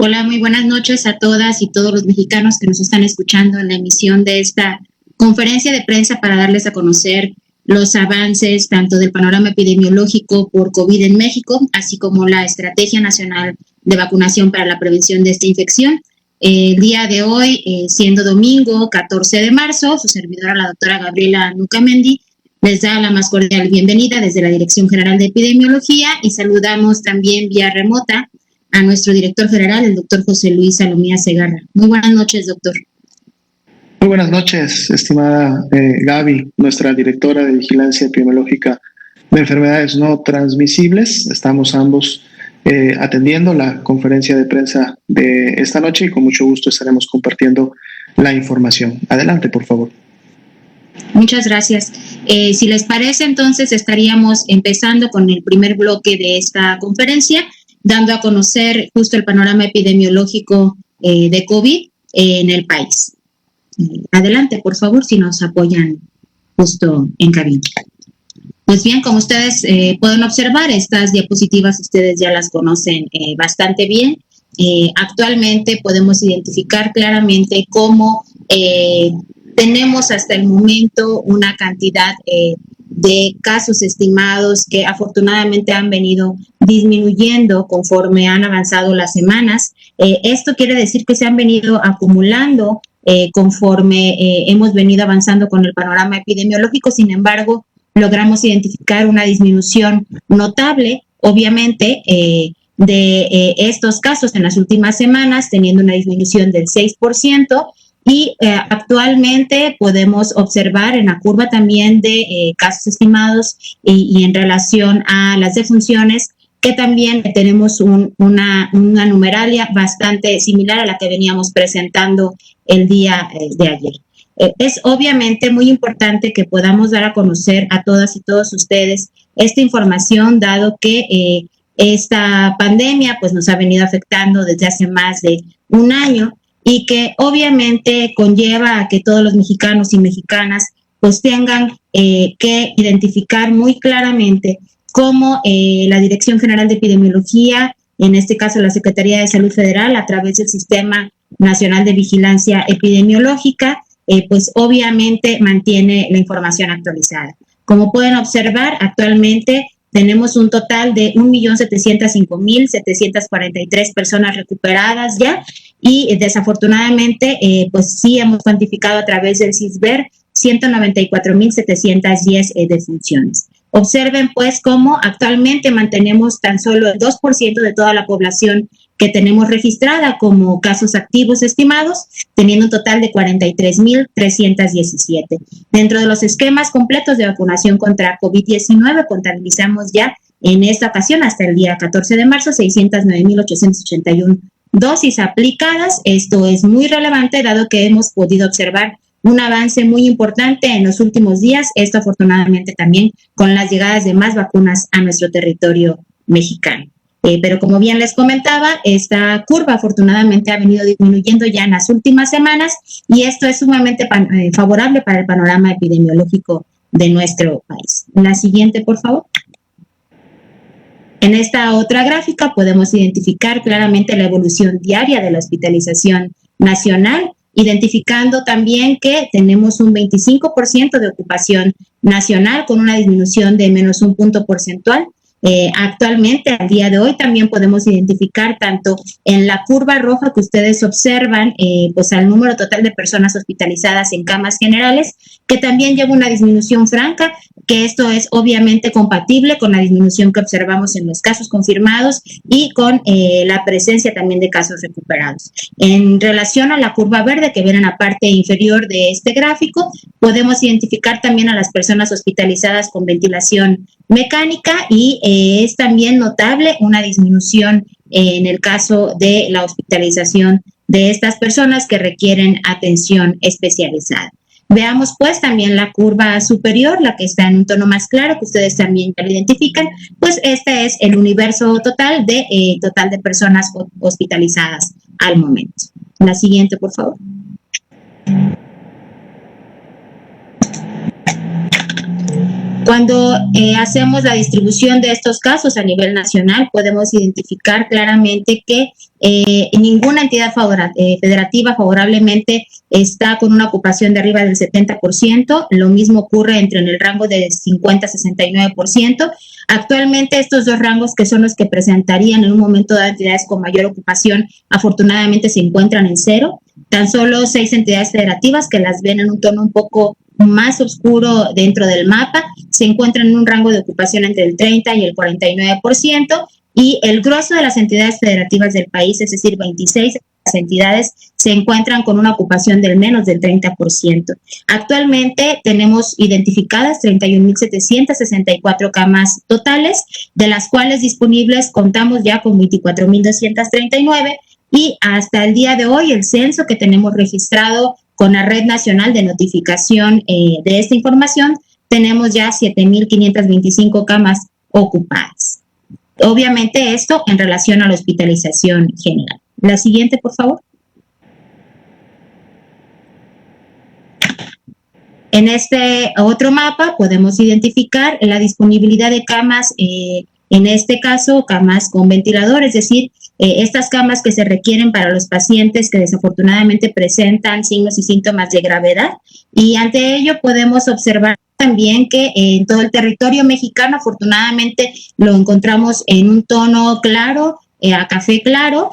Hola, muy buenas noches a todas y todos los mexicanos que nos están escuchando en la emisión de esta conferencia de prensa para darles a conocer los avances tanto del panorama epidemiológico por COVID en México, así como la Estrategia Nacional de Vacunación para la Prevención de esta infección. El día de hoy, siendo domingo 14 de marzo, su servidora, la doctora Gabriela Nucamendi, les da la más cordial bienvenida desde la Dirección General de Epidemiología y saludamos también vía remota a nuestro director general, el doctor José Luis Salomía Segarra. Muy buenas noches, doctor. Muy buenas noches, estimada Gaby, nuestra directora de Vigilancia Epidemiológica de Enfermedades No Transmisibles. Estamos ambos atendiendo la conferencia de prensa de esta noche y con mucho gusto estaremos compartiendo la información. Adelante, por favor. Muchas gracias. Si les parece, entonces estaríamos empezando con el primer bloque de esta conferencia, dando a conocer justo el panorama epidemiológico de COVID en el país. Adelante, por favor, si nos apoyan justo en cabina. Pues bien, como ustedes pueden observar, estas diapositivas ustedes ya las conocen bastante bien. Actualmente podemos identificar claramente cómo tenemos hasta el momento una cantidad de casos estimados que afortunadamente han venido disminuyendo conforme han avanzado las semanas. Esto quiere decir que se han venido acumulando conforme hemos venido avanzando con el panorama epidemiológico. Sin embargo, logramos identificar una disminución notable, obviamente, de estos casos en las últimas semanas, teniendo una disminución del 6%. Y actualmente podemos observar en la curva también de casos estimados y en relación a las defunciones que también tenemos una numeralia bastante similar a la que veníamos presentando el día de ayer. Es obviamente muy importante que podamos dar a conocer a todas y todos ustedes esta información, dado que esta pandemia pues nos ha venido afectando desde hace más de un año y que obviamente conlleva a que todos los mexicanos y mexicanas pues tengan que identificar muy claramente cómo la Dirección General de Epidemiología, en este caso la Secretaría de Salud Federal, a través del Sistema Nacional de Vigilancia Epidemiológica, pues obviamente mantiene la información actualizada. Como pueden observar, actualmente tenemos un total de 1.705.743 personas recuperadas ya y desafortunadamente pues sí hemos cuantificado a través del CISBER 194.710 defunciones. Observen pues cómo actualmente mantenemos tan solo el 2% de toda la población que tenemos registrada como casos activos estimados, teniendo un total de 43.317. Dentro de los esquemas completos de vacunación contra COVID-19, contabilizamos ya en esta ocasión, hasta el día 14 de marzo, 609.881 dosis aplicadas. Esto es muy relevante, dado que hemos podido observar un avance muy importante en los últimos días, esto afortunadamente también con las llegadas de más vacunas a nuestro territorio mexicano. Pero como bien les comentaba, esta curva afortunadamente ha venido disminuyendo ya en las últimas semanas y esto es sumamente favorable para el panorama epidemiológico de nuestro país. La siguiente, por favor. En esta otra gráfica podemos identificar claramente la evolución diaria de la hospitalización nacional, identificando también que tenemos un 25% de ocupación nacional con una disminución de menos un punto porcentual. Actualmente, al día de hoy, también podemos identificar tanto en la curva roja que ustedes observan, pues al número total de personas hospitalizadas en camas generales, que también lleva una disminución franca, que esto es obviamente compatible con la disminución que observamos en los casos confirmados y con la presencia también de casos recuperados. En relación a la curva verde que ven en la parte inferior de este gráfico, podemos identificar también a las personas hospitalizadas con ventilación mecánica y es también notable una disminución en el caso de la hospitalización de estas personas que requieren atención especializada. Veamos pues también la curva superior, la que está en un tono más claro, que ustedes también ya lo identifican, pues este es el universo total de personas hospitalizadas al momento. La siguiente, por favor. Cuando hacemos la distribución de estos casos a nivel nacional, podemos identificar claramente que ninguna entidad federativa favorablemente está con una ocupación de arriba del 70%. Lo mismo ocurre en el rango de 50 a 69%. Actualmente estos dos rangos, que son los que presentarían en un momento de entidades con mayor ocupación, afortunadamente se encuentran en cero. Tan solo 6 entidades federativas, que las ven en un tono un poco más oscuro dentro del mapa, se encuentran en un rango de ocupación entre el 30 y el 49%, y el grueso de las entidades federativas del país, es decir, 26 de las entidades, se encuentran con una ocupación del menos del 30%. Actualmente tenemos identificadas 31.764 camas totales, de las cuales disponibles contamos ya con 24.239, y hasta el día de hoy el censo que tenemos registrado con la Red Nacional de Notificación de esta información, tenemos ya 7.525 camas ocupadas. Obviamente esto en relación a la hospitalización general. La siguiente, por favor. En este otro mapa podemos identificar la disponibilidad de camas, en este caso camas con ventilador, es decir, estas camas que se requieren para los pacientes que desafortunadamente presentan signos y síntomas de gravedad, y ante ello podemos observar también que en todo el territorio mexicano afortunadamente lo encontramos en un tono claro, a café claro.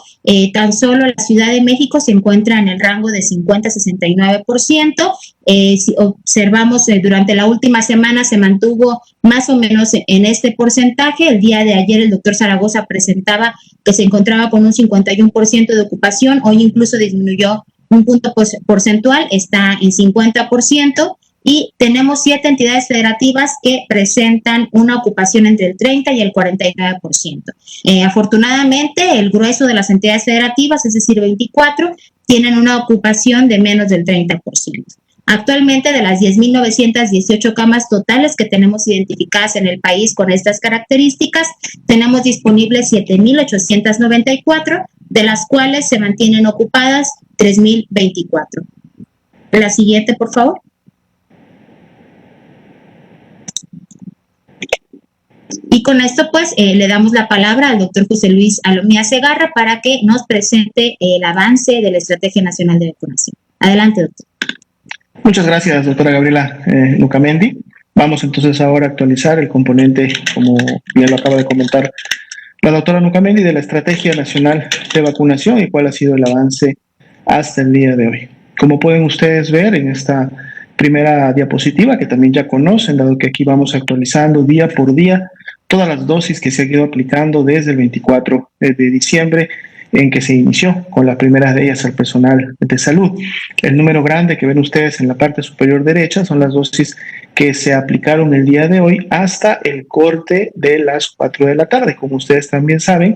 Tan solo la Ciudad de México se encuentra en el rango de 50 a 69%. Si observamos durante la última semana se mantuvo más o menos en este porcentaje. El día de ayer el doctor Zaragoza presentaba que se encontraba con un 51% de ocupación. Hoy incluso disminuyó un punto porcentual, está en 50%. Y tenemos 7 entidades federativas que presentan una ocupación entre el 30 y el 49%. Afortunadamente, el grueso de las entidades federativas, es decir, 24, tienen una ocupación de menos del 30%. Actualmente, de las 10.918 camas totales que tenemos identificadas en el país con estas características, tenemos disponibles 7.894, de las cuales se mantienen ocupadas 3.024. La siguiente, por favor. Y con esto, pues, le damos la palabra al doctor José Luis Alomía Segarra para que nos presente el avance de la Estrategia Nacional de Vacunación. Adelante, doctor. Muchas gracias, doctora Gabriela Nucamendi. Vamos entonces ahora a actualizar el componente, como bien lo acaba de comentar la doctora Nucamendi, de la Estrategia Nacional de Vacunación y cuál ha sido el avance hasta el día de hoy. Como pueden ustedes ver en esta primera diapositiva, que también ya conocen, dado que aquí vamos actualizando día por día todas las dosis que se han ido aplicando desde el 24 de diciembre, en que se inició con la primera de ellas al personal de salud. El número grande que ven ustedes en la parte superior derecha son las dosis que se aplicaron el día de hoy hasta el corte de las 4 de la tarde. Como ustedes también saben,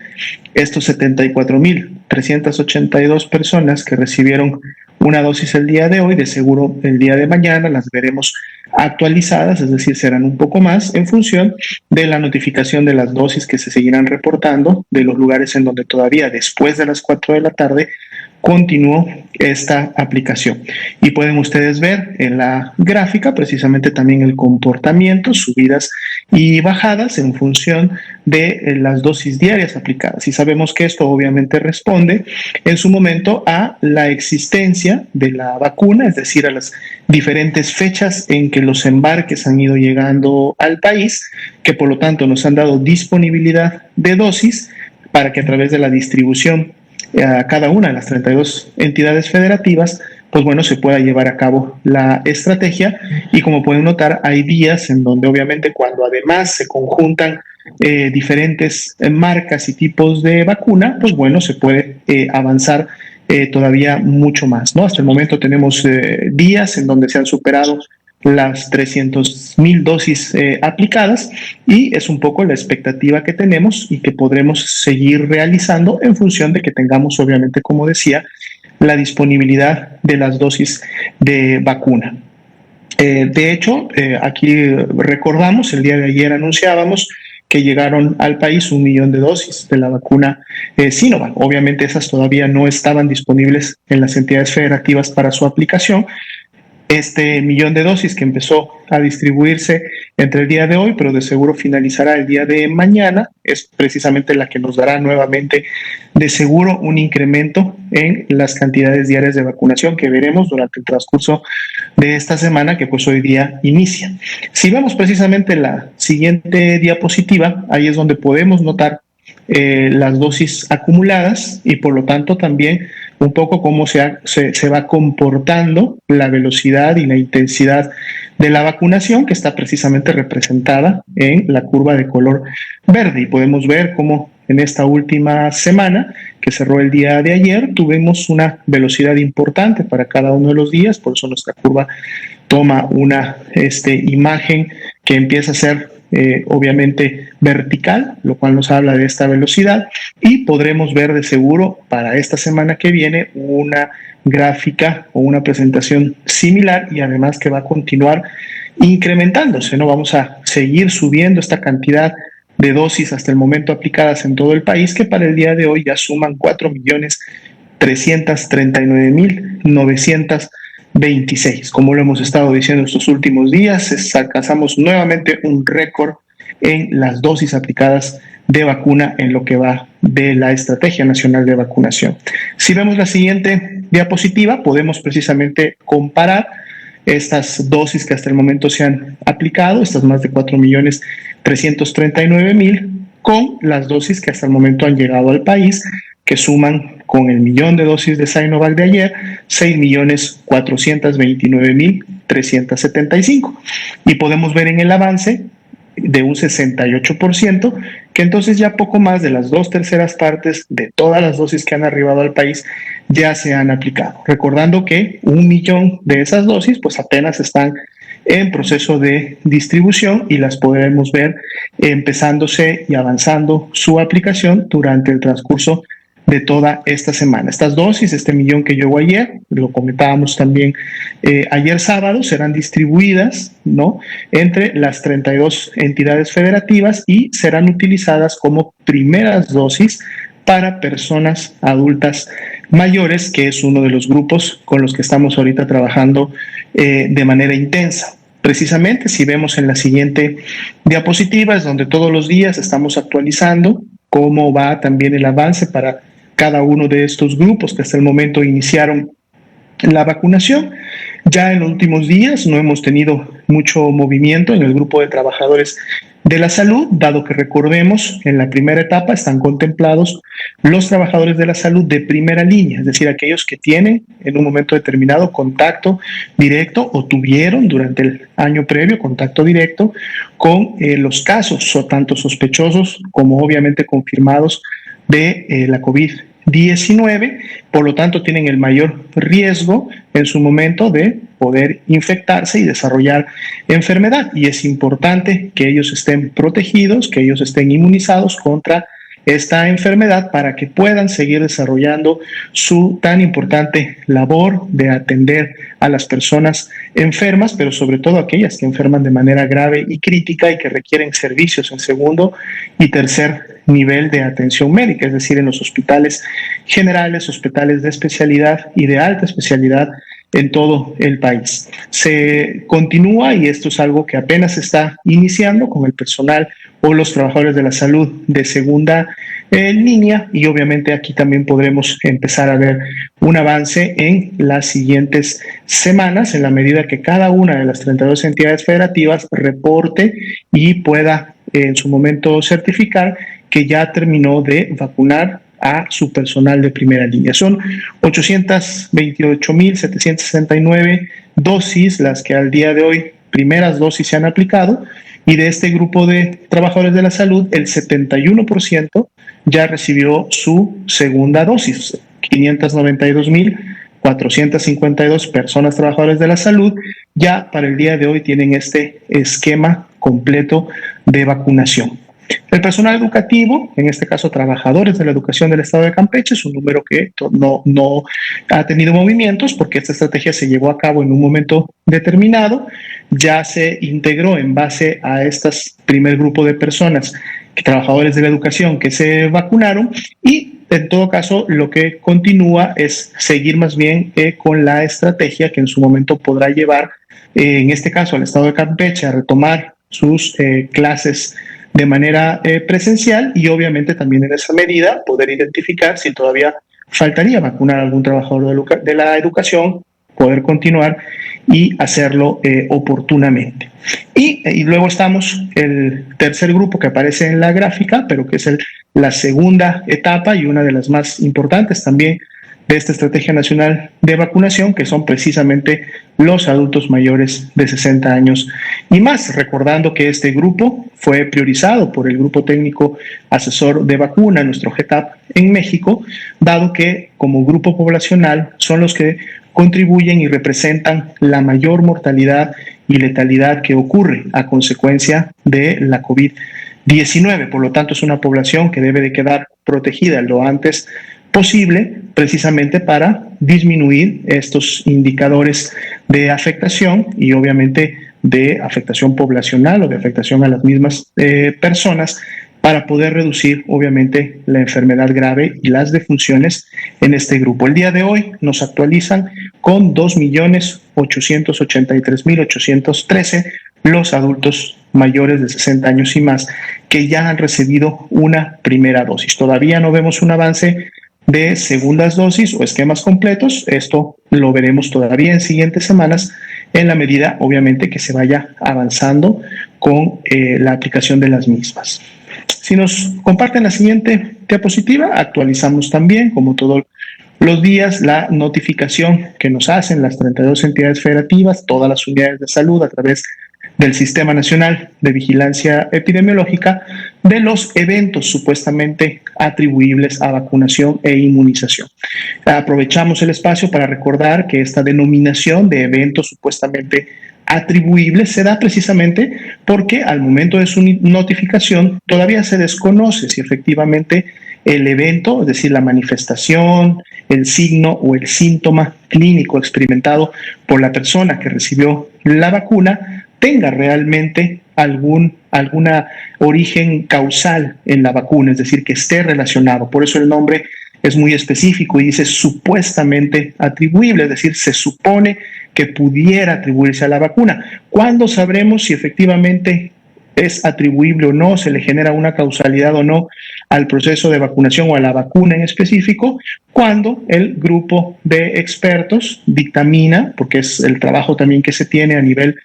estos 74.382 personas que recibieron una dosis el día de hoy, de seguro el día de mañana las veremos actualizadas, es decir, serán un poco más en función de la notificación de las dosis que se seguirán reportando de los lugares en donde todavía después de las 4 de la tarde continuó esta aplicación. Y pueden ustedes ver en la gráfica precisamente también el comportamiento, subidas y bajadas en función de las dosis diarias aplicadas. Y sabemos que esto obviamente responde en su momento a la existencia de la vacuna, es decir, a las diferentes fechas en que los embarques han ido llegando al país, que por lo tanto nos han dado disponibilidad de dosis para que a través de la distribución a cada una de las 32 entidades federativas, pues bueno, se pueda llevar a cabo la estrategia. Y como pueden notar, hay días en donde obviamente cuando además se conjuntan diferentes marcas y tipos de vacuna, pues bueno, se puede avanzar todavía mucho más, ¿no? Hasta el momento tenemos días en donde se han superado las 300,000 dosis aplicadas, y es un poco la expectativa que tenemos y que podremos seguir realizando en función de que tengamos, obviamente, como decía, la disponibilidad de las dosis de vacuna. De hecho, aquí recordamos, el día de ayer anunciábamos que llegaron al país 1 millón de dosis de la vacuna Sinovac. Obviamente esas todavía no estaban disponibles en las entidades federativas para su aplicación, este millón de dosis que empezó a distribuirse entre el día de hoy, pero de seguro finalizará el día de mañana, es precisamente la que nos dará nuevamente de seguro un incremento en las cantidades diarias de vacunación que veremos durante el transcurso de esta semana que pues hoy día inicia. Si vemos precisamente la siguiente diapositiva, ahí es donde podemos notar las dosis acumuladas y por lo tanto también un poco cómo se va comportando la velocidad y la intensidad de la vacunación, que está precisamente representada en la curva de color verde. Y podemos ver cómo en esta última semana, que cerró el día de ayer, tuvimos una velocidad importante para cada uno de los días, por eso nuestra curva toma una imagen que empieza a ser obviamente vertical, lo cual nos habla de esta velocidad, y podremos ver de seguro para esta semana que viene una gráfica o una presentación similar y además que va a continuar incrementándose, ¿no? Vamos a seguir subiendo esta cantidad de dosis hasta el momento aplicadas en todo el país, que para el día de hoy ya suman 4.339.926. Como lo hemos estado diciendo estos últimos días, alcanzamos nuevamente un récord en las dosis aplicadas de vacuna en lo que va de la Estrategia Nacional de Vacunación. Si vemos la siguiente diapositiva, podemos precisamente comparar estas dosis que hasta el momento se han aplicado, estas más de 4.339.000, con las dosis que hasta el momento han llegado al país, que suman con el millón de dosis de Sinovac de ayer, 6.429.375. Y podemos ver en el avance de un 68%, que entonces ya poco más de las 2/3 partes de todas las dosis que han arribado al país ya se han aplicado. Recordando que 1 millón de esas dosis pues apenas están en proceso de distribución y las podremos ver empezándose y avanzando su aplicación durante el transcurso de toda esta semana. Estas dosis, este millón que llegó ayer, lo comentábamos también ayer sábado, serán distribuidas, ¿no?, entre las 32 entidades federativas y serán utilizadas como primeras dosis para personas adultas mayores, que es uno de los grupos con los que estamos ahorita trabajando de manera intensa. Precisamente, si vemos en la siguiente diapositiva, es donde todos los días estamos actualizando cómo va también el avance para cada uno de estos grupos que hasta el momento iniciaron la vacunación. Ya en los últimos días no hemos tenido mucho movimiento en el grupo de trabajadores de la salud, dado que recordemos, en la primera etapa están contemplados los trabajadores de la salud de primera línea, es decir, aquellos que tienen en un momento determinado contacto directo o tuvieron durante el año previo contacto directo con los casos, o tanto sospechosos como obviamente confirmados de la COVID-19, por lo tanto tienen el mayor riesgo en su momento de poder infectarse y desarrollar enfermedad, y es importante que ellos estén protegidos, que ellos estén inmunizados contra esta enfermedad para que puedan seguir desarrollando su tan importante labor de atender a las personas enfermas, pero sobre todo aquellas que enferman de manera grave y crítica y que requieren servicios en segundo y tercer nivel de atención médica, es decir, en los hospitales generales, hospitales de especialidad y de alta especialidad en todo el país. Se continúa, y esto es algo que apenas se está iniciando, con el personal o los trabajadores de la salud de segunda línea, y obviamente aquí también podremos empezar a ver un avance en las siguientes semanas, en la medida que cada una de las 32 entidades federativas reporte y pueda en su momento certificar que ya terminó de vacunar a su personal de primera línea. Son 828.769 dosis las que al día de hoy primeras dosis se han aplicado, y de este grupo de trabajadores de la salud el 71% ya recibió su segunda dosis. 592.452 personas trabajadoras de la salud ya para el día de hoy tienen este esquema completo de vacunación. El personal educativo, en este caso trabajadores de la educación del estado de Campeche, es un número que no ha tenido movimientos porque esta estrategia se llevó a cabo en un momento determinado, ya se integró en base a este primer grupo de personas, trabajadores de la educación que se vacunaron, y en todo caso, lo que continúa es seguir más bien con la estrategia que en su momento podrá llevar, en este caso, al estado de Campeche a retomar sus clases de manera presencial y obviamente también en esa medida poder identificar si todavía faltaría vacunar a algún trabajador de la educación, poder continuar y hacerlo oportunamente. Y luego estamos el tercer grupo que aparece en la gráfica, pero que es la segunda etapa y una de las más importantes también de esta Estrategia Nacional de Vacunación, que son precisamente los adultos mayores de 60 años y más, recordando que este grupo fue priorizado por el Grupo Técnico Asesor de Vacuna, nuestro GTAP en México, dado que como grupo poblacional son los que contribuyen y representan la mayor mortalidad y letalidad que ocurre a consecuencia de la COVID-19. Por lo tanto, es una población que debe de quedar protegida lo antes posible, precisamente para disminuir estos indicadores de afectación y obviamente de afectación poblacional o de afectación a las mismas personas, para poder reducir obviamente la enfermedad grave y las defunciones en este grupo. El día de hoy nos actualizan con 2.883.813 los adultos mayores de 60 años y más que ya han recibido una primera dosis. Todavía no vemos un avance de segundas dosis o esquemas completos. Esto lo veremos todavía en siguientes semanas, en la medida obviamente que se vaya avanzando con la aplicación de las mismas. Si nos comparten la siguiente diapositiva, actualizamos también, como todos los días, la notificación que nos hacen las 32 entidades federativas, todas las unidades de salud a través del Sistema Nacional de Vigilancia Epidemiológica, de los eventos supuestamente atribuibles a vacunación e inmunización. Aprovechamos el espacio para recordar que esta denominación de eventos supuestamente atribuibles se da precisamente porque al momento de su notificación todavía se desconoce si efectivamente el evento, es decir, la manifestación, el signo o el síntoma clínico experimentado por la persona que recibió la vacuna tenga realmente alguna origen causal en la vacuna, es decir, que esté relacionado. Por eso el nombre es muy específico y dice supuestamente atribuible, es decir, se supone que pudiera atribuirse a la vacuna. ¿Cuándo sabremos si efectivamente es atribuible o no, se le genera una causalidad o no al proceso de vacunación o a la vacuna en específico? Cuando el grupo de expertos dictamina, porque es el trabajo también que se tiene a nivel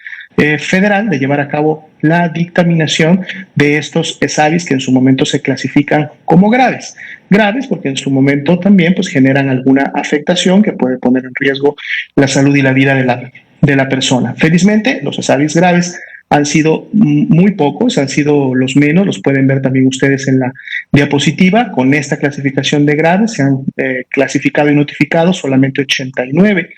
federal de llevar a cabo la dictaminación de estos ESAVIS que en su momento se clasifican como graves. Graves porque en su momento también pues, generan alguna afectación que puede poner en riesgo la salud y la vida de la persona. Felizmente, los ESAVIS graves han sido muy pocos, han sido los menos, los pueden ver también ustedes en la diapositiva. Con esta clasificación de graves se han clasificado y notificado solamente 89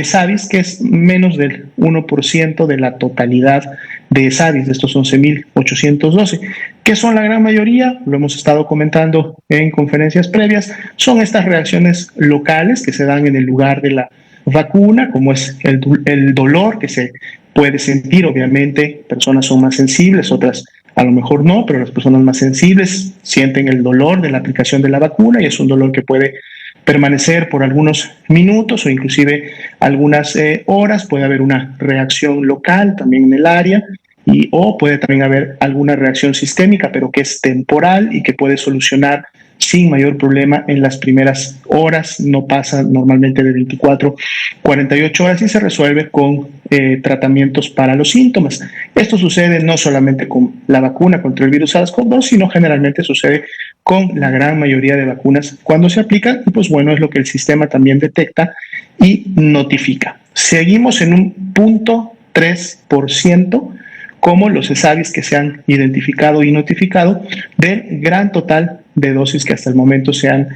SAVIS, que es menos del 1% de la totalidad de SAVIS, de estos 11.812, que son la gran mayoría, lo hemos estado comentando en conferencias previas, son estas reacciones locales que se dan en el lugar de la vacuna, como es el dolor que se puede sentir. Obviamente, personas son más sensibles, otras a lo mejor no, pero las personas más sensibles sienten el dolor de la aplicación de la vacuna y es un dolor que puede permanecer por algunos minutos o inclusive algunas horas. Puede haber una reacción local también en el área o puede también haber alguna reacción sistémica, pero que es temporal y que puede solucionar sin mayor problema en las primeras horas. No pasa normalmente de 24, 48 horas y se resuelve con tratamientos para los síntomas. Esto sucede no solamente con la vacuna contra el virus SARS-CoV-2, sino generalmente sucede con la gran mayoría de vacunas cuando se aplican, y pues bueno, es lo que el sistema también detecta y notifica. Seguimos en un 0.3% como los ESAVIS que se han identificado y notificado del gran total de dosis que hasta el momento se han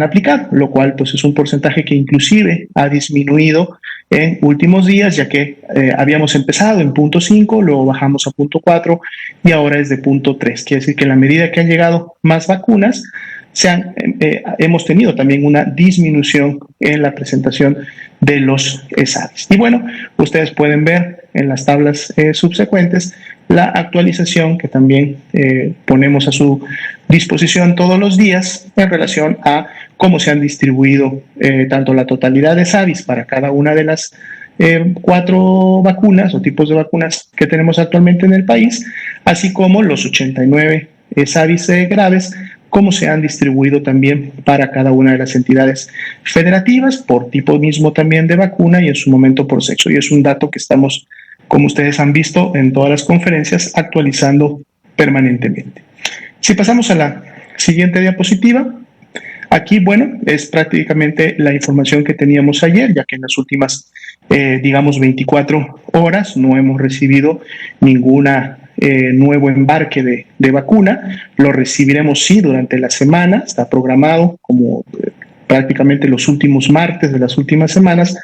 aplicado, lo cual pues es un porcentaje que inclusive ha disminuido en últimos días, ya que habíamos empezado en 0.5, luego bajamos a 0.4 y ahora es de 0.3. Quiere decir que en la medida que han llegado más vacunas, hemos tenido también una disminución en la presentación de los ESAVIS. Y bueno, ustedes pueden ver en las tablas subsecuentes la actualización que también ponemos a su disposición todos los días en relación a cómo se han distribuido tanto la totalidad de SAVIs para cada una de las 4 vacunas o tipos de vacunas que tenemos actualmente en el país, así como los 89 SAVIs graves, cómo se han distribuido también para cada una de las entidades federativas, por tipo mismo también de vacuna y en su momento por sexo. Y es un dato que estamos, como ustedes han visto en todas las conferencias, actualizando permanentemente. Si pasamos a la siguiente diapositiva, aquí, bueno, es prácticamente la información que teníamos ayer, ya que en las últimas, digamos, 24 horas no hemos recibido ninguna nuevo embarque de vacuna. Lo recibiremos sí durante la semana, está programado como prácticamente los últimos martes de las últimas semanas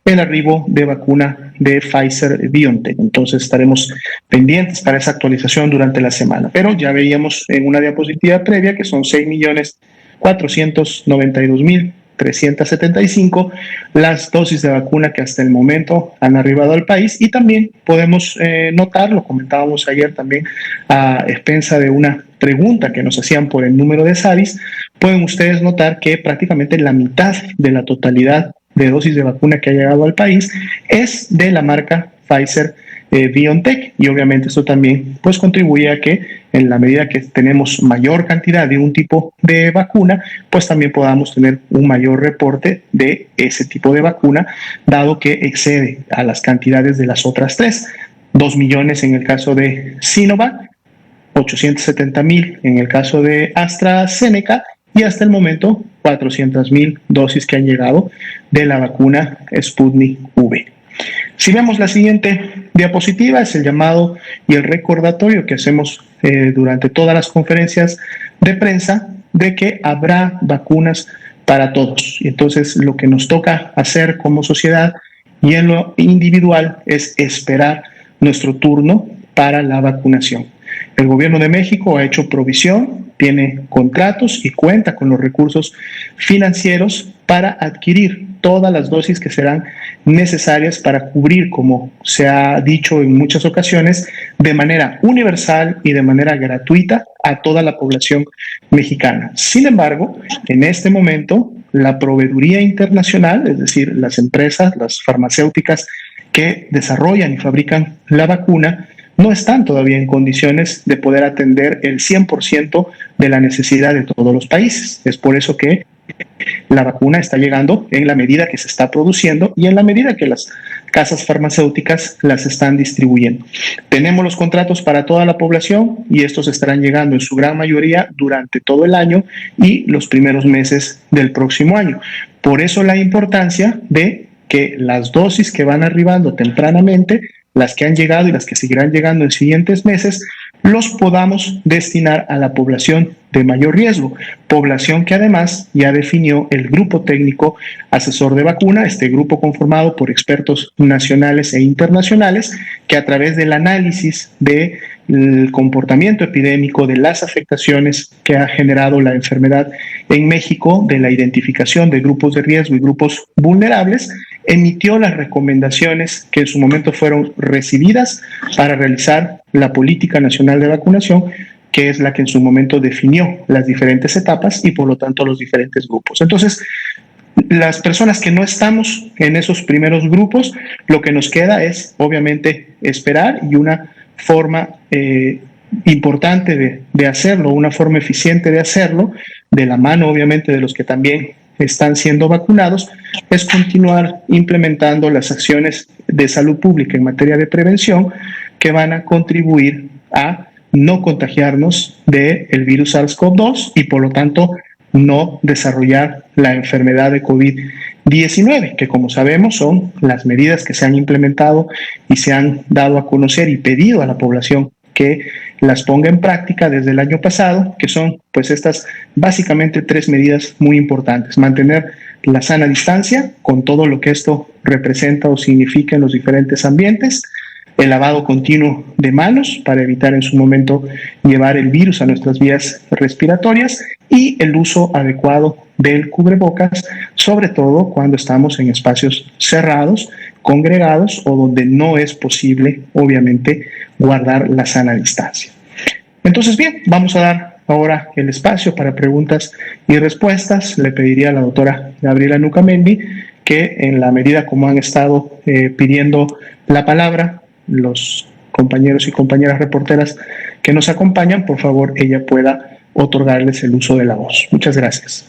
el arribo de vacuna de Pfizer-BioNTech. Entonces estaremos pendientes para esa actualización durante la semana. Pero ya veíamos en una diapositiva previa que son 6.492.375 las dosis de vacuna que hasta el momento han arribado al país, y también podemos notar, lo comentábamos ayer también a expensa de una pregunta que nos hacían por el número de SAVIs, pueden ustedes notar que prácticamente la mitad de la totalidad de dosis de vacuna que ha llegado al país es de la marca Pfizer-BioNTech, y obviamente esto también pues contribuye a que en la medida que tenemos mayor cantidad de un tipo de vacuna, pues también podamos tener un mayor reporte de ese tipo de vacuna, dado que excede a las cantidades de las otras 3, 2 millones en el caso de Sinovac, 870,000 en el caso de AstraZeneca, y hasta el momento 400,000 dosis que han llegado de la vacuna Sputnik V. Si vemos la siguiente diapositiva, es el llamado y el recordatorio que hacemos durante todas las conferencias de prensa de que habrá vacunas para todos. Y entonces lo que nos toca hacer como sociedad y en lo individual es esperar nuestro turno para la vacunación. El gobierno de México ha hecho provisión, tiene contratos y cuenta con los recursos financieros para adquirir todas las dosis que serán necesarias para cubrir, como se ha dicho en muchas ocasiones, de manera universal y de manera gratuita a toda la población mexicana. Sin embargo, en este momento, la proveeduría internacional, es decir, las empresas, las farmacéuticas que desarrollan y fabrican la vacuna, no están todavía en condiciones de poder atender el 100% de la necesidad de todos los países. Es por eso que la vacuna está llegando en la medida que se está produciendo y en la medida que las casas farmacéuticas las están distribuyendo. Tenemos los contratos para toda la población y estos estarán llegando en su gran mayoría durante todo el año y los primeros meses del próximo año. Por eso la importancia de que las dosis que van arribando tempranamente, las que han llegado y las que seguirán llegando en siguientes meses, los podamos destinar a la población de mayor riesgo, población que además ya definió el grupo técnico asesor de vacuna, este grupo conformado por expertos nacionales e internacionales, que a través del análisis del comportamiento epidémico, de las afectaciones que ha generado la enfermedad en México, de la identificación de grupos de riesgo y grupos vulnerables, emitió las recomendaciones que en su momento fueron recibidas para realizar la Política Nacional de Vacunación, que es la que en su momento definió las diferentes etapas y por lo tanto los diferentes grupos. Entonces, las personas que no estamos en esos primeros grupos, lo que nos queda es obviamente esperar, y una forma importante de hacerlo, una forma eficiente de hacerlo, de la mano obviamente de los que también están siendo vacunados, es continuar implementando las acciones de salud pública en materia de prevención que van a contribuir a no contagiarnos del virus SARS-CoV-2 y por lo tanto no desarrollar la enfermedad de COVID-19, que como sabemos son las medidas que se han implementado y se han dado a conocer y pedido a la población que las ponga en práctica desde el año pasado, que son pues estas básicamente 3 medidas muy importantes: mantener la sana distancia con todo lo que esto representa o significa en los diferentes ambientes, el lavado continuo de manos para evitar en su momento llevar el virus a nuestras vías respiratorias, y el uso adecuado del cubrebocas, sobre todo cuando estamos en espacios cerrados, congregados o donde no es posible, obviamente, guardar la sana distancia. Entonces, bien, vamos a dar ahora el espacio para preguntas y respuestas. Le pediría a la doctora Gabriela Nucamendi que, en la medida como han estado pidiendo la palabra los compañeros y compañeras reporteras que nos acompañan, por favor, ella pueda otorgarles el uso de la voz. Muchas gracias.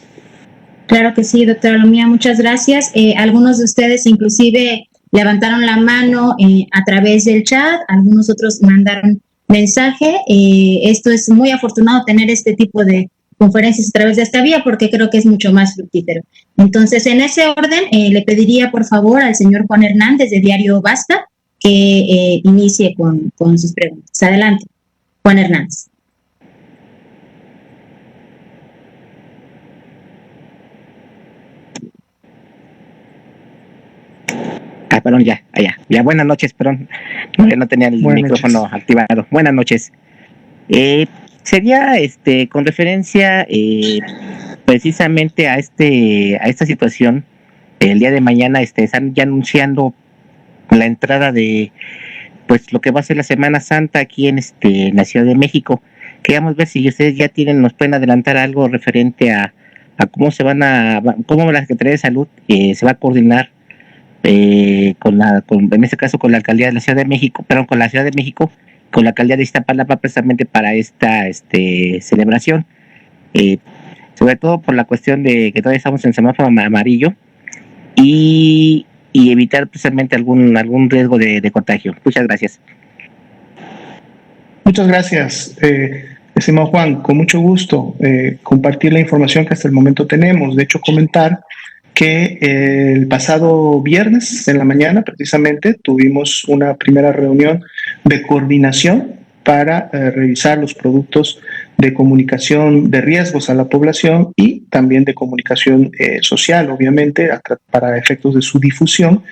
Claro que sí, doctora Lumía, muchas gracias. Algunos de ustedes inclusive levantaron la mano a través del chat, algunos otros mandaron mensaje. Esto es muy afortunado tener este tipo de conferencias a través de esta vía porque creo que es mucho más fructífero. Entonces, en ese orden, le pediría por favor al señor Juan Hernández de Diario Basta que inicie con sus preguntas. Adelante, Juan Hernández. Perdón, ya, buenas noches, perdón, no tenía el micrófono activado. Buenas noches. Sería con referencia precisamente a esta situación. El día de mañana están ya anunciando la entrada de pues lo que va a ser la Semana Santa aquí en la Ciudad de México. Queríamos ver si ustedes ya nos pueden adelantar algo referente a cómo cómo la Secretaría de Salud se va a coordinar en este caso con la alcaldía de la Ciudad de México, con la Ciudad de México, con la alcaldía de Iztapalapa precisamente para esta celebración, sobre todo por la cuestión de que todavía estamos en semáforo amarillo y evitar precisamente algún riesgo de contagio. Muchas gracias. Muchas gracias, estimado Juan. Con mucho gusto compartir la información que hasta el momento tenemos. De hecho, comentar que el pasado viernes en la mañana precisamente tuvimos una primera reunión de coordinación para revisar los productos de comunicación de riesgos a la población y también de comunicación social, obviamente, para efectos de su difusión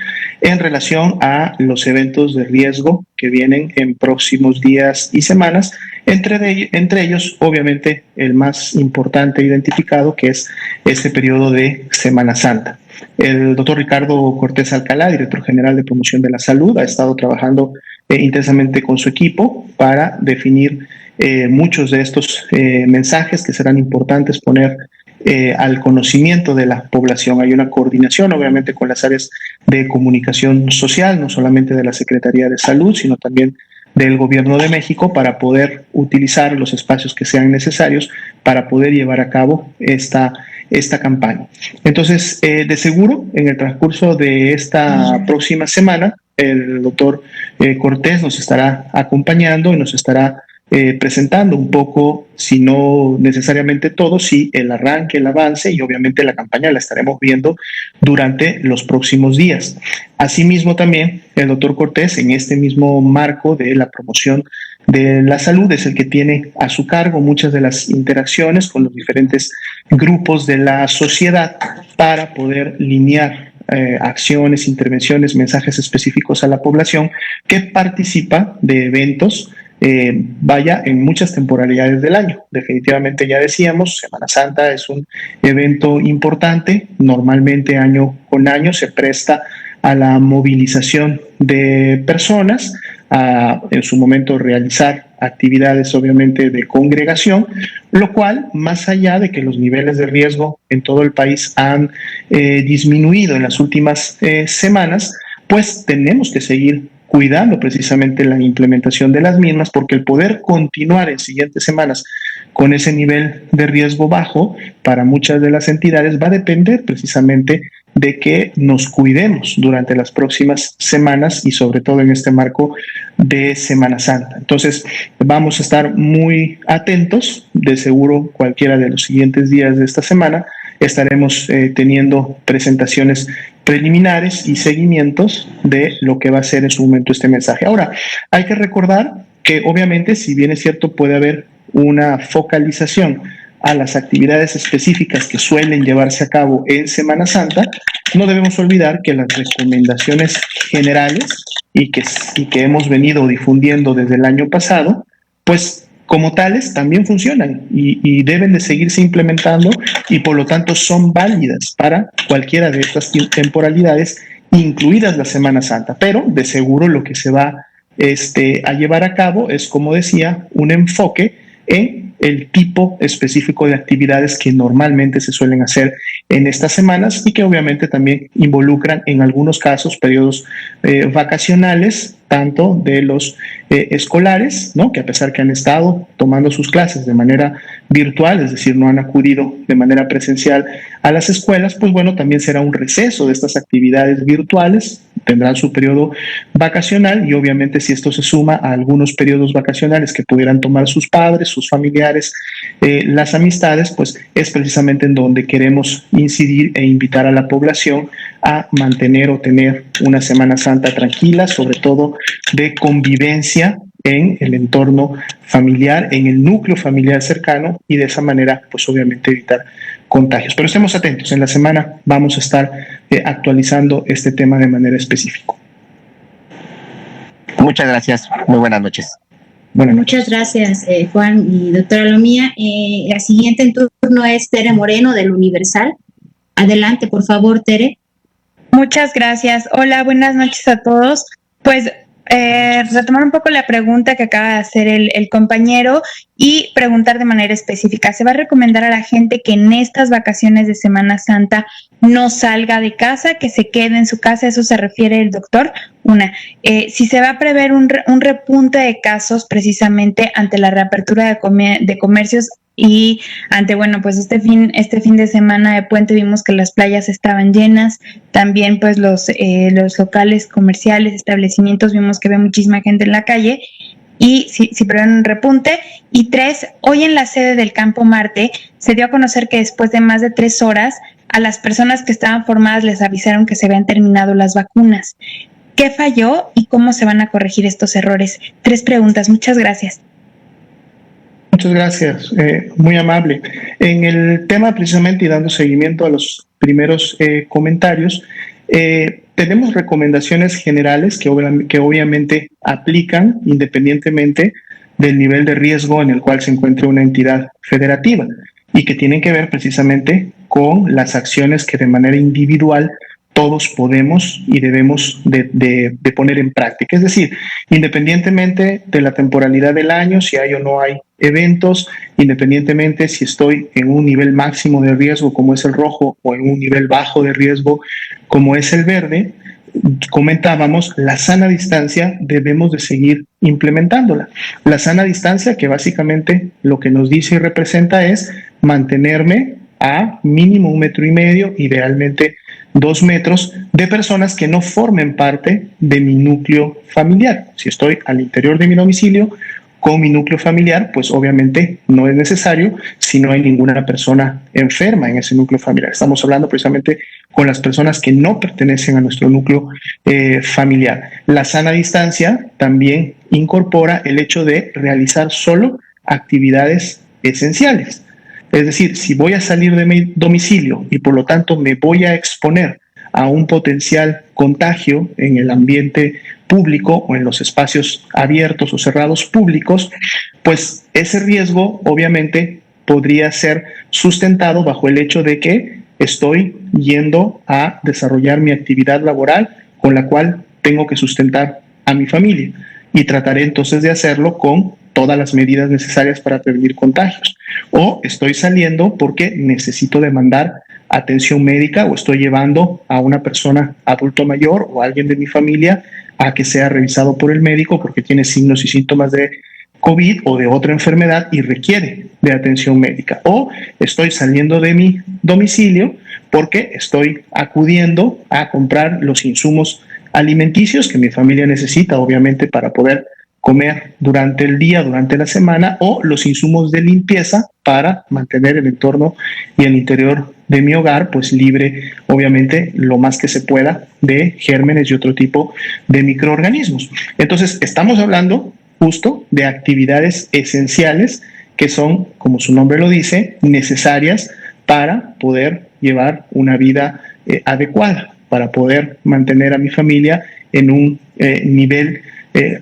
en relación a los eventos de riesgo que vienen en próximos días y semanas, entre ellos, obviamente, el más importante identificado, que es este periodo de Semana Santa. El doctor Ricardo Cortés Alcalá, director general de Promoción de la Salud, ha estado trabajando intensamente con su equipo para definir muchos de estos mensajes que serán importantes poner al conocimiento de la población. Hay una coordinación, obviamente, con las áreas de comunicación social, no solamente de la Secretaría de Salud, sino también del Gobierno de México, para poder utilizar los espacios que sean necesarios para poder llevar a cabo esta campaña. Entonces, de seguro, en el transcurso de esta próxima semana, el doctor Cortés nos estará acompañando y nos estará presentando un poco, si no necesariamente todo, sí el arranque, el avance, y obviamente la campaña la estaremos viendo durante los próximos días. Asimismo, también el doctor Cortés, en este mismo marco de la promoción de la salud, es el que tiene a su cargo muchas de las interacciones con los diferentes grupos de la sociedad para poder linear acciones, intervenciones, mensajes específicos a la población que participa de eventos en muchas temporalidades del año. Definitivamente, ya decíamos, Semana Santa es un evento importante. Normalmente año con año se presta a la movilización de personas, a en su momento realizar actividades obviamente de congregación, lo cual, más allá de que los niveles de riesgo en todo el país han disminuido en las últimas semanas, pues tenemos que seguir cuidando precisamente la implementación de las mismas, porque el poder continuar en siguientes semanas con ese nivel de riesgo bajo para muchas de las entidades va a depender precisamente de que nos cuidemos durante las próximas semanas y sobre todo en este marco de Semana Santa. Entonces, vamos a estar muy atentos. De seguro, cualquiera de los siguientes días de esta semana estaremos teniendo presentaciones preliminares y seguimientos de lo que va a ser en su momento este mensaje. Ahora, hay que recordar que obviamente, si bien es cierto, puede haber una focalización a las actividades específicas que suelen llevarse a cabo en Semana Santa, no debemos olvidar que las recomendaciones generales y que hemos venido difundiendo desde el año pasado, pues como tales también funcionan y deben de seguirse implementando, y por lo tanto son válidas para cualquiera de estas temporalidades, incluidas la Semana Santa. Pero de seguro lo que se va a llevar a cabo es, como decía, un enfoque en el tipo específico de actividades que normalmente se suelen hacer en estas semanas y que obviamente también involucran en algunos casos periodos vacacionales, tanto de los escolares, ¿no? Que a pesar que han estado tomando sus clases de manera virtual, es decir, no han acudido de manera presencial a las escuelas, pues bueno, también será un receso de estas actividades virtuales, tendrán su periodo vacacional y obviamente si esto se suma a algunos periodos vacacionales que pudieran tomar sus padres, sus familiares, las amistades, pues es precisamente en donde queremos incidir e invitar a la población a mantener o tener una Semana Santa tranquila, sobre todo de convivencia en el entorno familiar, en el núcleo familiar cercano y de esa manera, pues obviamente evitar contagios. Pero estemos atentos, en la semana vamos a estar actualizando este tema de manera específica. Muchas gracias, muy buenas noches. Muchas gracias, Juan y doctora Lomía. La siguiente en turno es Tere Moreno del Universal. Adelante, por favor, Tere. Muchas gracias. Hola, buenas noches a todos. Pues retomar un poco la pregunta que acaba de hacer el compañero y preguntar de manera específica. ¿Se va a recomendar a la gente que en estas vacaciones de Semana Santa no salga de casa, que se quede en su casa? ¿Eso se refiere el doctor? Si se va a prever un repunte de casos precisamente ante la reapertura de comercios y ante, bueno, pues este fin de semana de puente vimos que las playas estaban llenas, también pues los locales comerciales, establecimientos, vimos que ve muchísima gente en la calle y si prevén un repunte. Y 3, hoy en la sede del Campo Marte se dio a conocer que después de más de 3 horas a las personas que estaban formadas les avisaron que se habían terminado las vacunas. ¿Qué falló y cómo se van a corregir estos errores? 3 preguntas, muchas gracias. Muchas gracias, muy amable. En el tema precisamente y dando seguimiento a los primeros comentarios, tenemos recomendaciones generales que obviamente aplican independientemente del nivel de riesgo en el cual se encuentre una entidad federativa y que tienen que ver precisamente con las acciones que de manera individual todos podemos y debemos de poner en práctica. Es decir, independientemente de la temporalidad del año, si hay o no hay eventos, independientemente si estoy en un nivel máximo de riesgo como es el rojo o en un nivel bajo de riesgo como es el verde, comentábamos, la sana distancia debemos de seguir implementándola. La sana distancia, que básicamente lo que nos dice y representa es mantenerme a mínimo 1,5 metros, idealmente 2 metros, de personas que no formen parte de mi núcleo familiar. Si estoy al interior de mi domicilio con mi núcleo familiar, pues obviamente no es necesario si no hay ninguna persona enferma en ese núcleo familiar. Estamos hablando precisamente con las personas que no pertenecen a nuestro núcleo familiar. La sana distancia también incorpora el hecho de realizar solo actividades esenciales. Es decir, si voy a salir de mi domicilio y por lo tanto me voy a exponer a un potencial contagio en el ambiente público o en los espacios abiertos o cerrados públicos, pues ese riesgo obviamente podría ser sustentado bajo el hecho de que estoy yendo a desarrollar mi actividad laboral con la cual tengo que sustentar a mi familia y trataré entonces de hacerlo con todas las medidas necesarias para prevenir contagios. O estoy saliendo porque necesito demandar atención médica o estoy llevando a una persona adulto mayor o alguien de mi familia a que sea revisado por el médico porque tiene signos y síntomas de COVID o de otra enfermedad y requiere de atención médica. O estoy saliendo de mi domicilio porque estoy acudiendo a comprar los insumos alimenticios que mi familia necesita, obviamente, para poder comer durante el día, durante la semana, o los insumos de limpieza para mantener el entorno y el interior de mi hogar pues libre, obviamente, lo más que se pueda de gérmenes y otro tipo de microorganismos. Entonces, estamos hablando justo de actividades esenciales que son, como su nombre lo dice, necesarias para poder llevar una vida adecuada, para poder mantener a mi familia en un nivel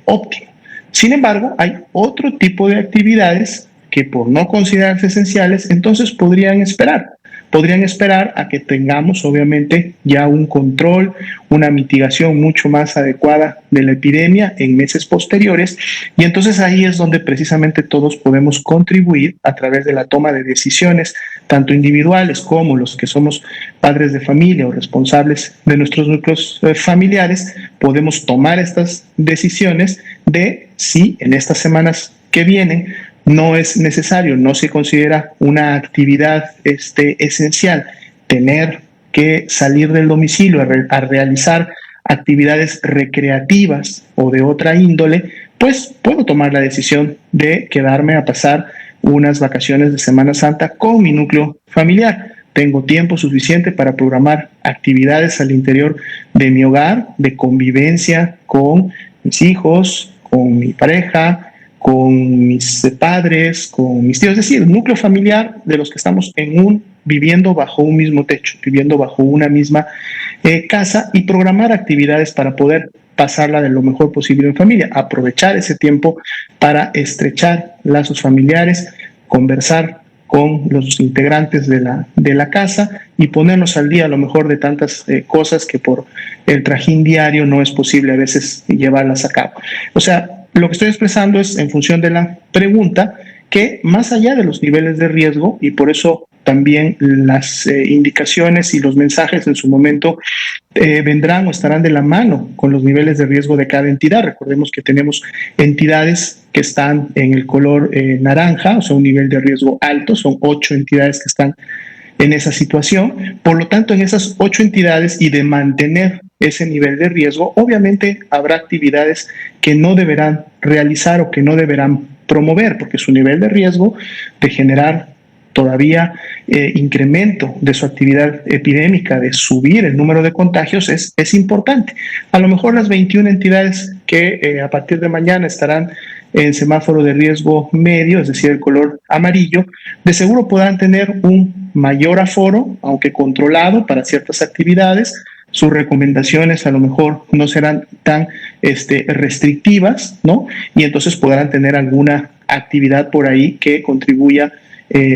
óptimo. Sin embargo, hay otro tipo de actividades que por no considerarse esenciales, entonces podrían esperar. podrían esperar a que tengamos obviamente ya un control, una mitigación mucho más adecuada de la epidemia en meses posteriores, y entonces ahí es donde precisamente todos podemos contribuir a través de la toma de decisiones, tanto individuales como los que somos padres de familia o responsables de nuestros núcleos familiares, podemos tomar estas decisiones de si en estas semanas que vienen no es necesario, no se considera una actividad esencial tener que salir del domicilio a realizar actividades recreativas o de otra índole, pues puedo tomar la decisión de quedarme a pasar unas vacaciones de Semana Santa con mi núcleo familiar. Tengo tiempo suficiente para programar actividades al interior de mi hogar, de convivencia con mis hijos, con mi pareja, con mis padres, con mis tíos, es decir, el núcleo familiar de los que estamos viviendo bajo un mismo techo, viviendo bajo una misma casa, y programar actividades para poder pasarla de lo mejor posible en familia, aprovechar ese tiempo para estrechar lazos familiares, conversar con los integrantes de la casa y ponernos al día a lo mejor de tantas cosas que por el trajín diario no es posible a veces llevarlas a cabo. O sea, lo que estoy expresando es en función de la pregunta, que más allá de los niveles de riesgo, y por eso también las indicaciones y los mensajes en su momento vendrán o estarán de la mano con los niveles de riesgo de cada entidad. Recordemos que tenemos entidades que están en el color naranja, o sea, un nivel de riesgo alto, son 8 entidades que están en esa situación. Por lo tanto, en esas 8 entidades y de mantener ese nivel de riesgo, obviamente habrá actividades que no deberán realizar o que no deberán promover, porque su nivel de riesgo de generar todavía incremento de su actividad epidémica, de subir el número de contagios, es importante. A lo mejor las 21 entidades que a partir de mañana estarán en semáforo de riesgo medio, es decir, el color amarillo, de seguro podrán tener un mayor aforo, aunque controlado para ciertas actividades. Sus recomendaciones a lo mejor no serán tan restrictivas, ¿no? Y entonces podrán tener alguna actividad por ahí que contribuya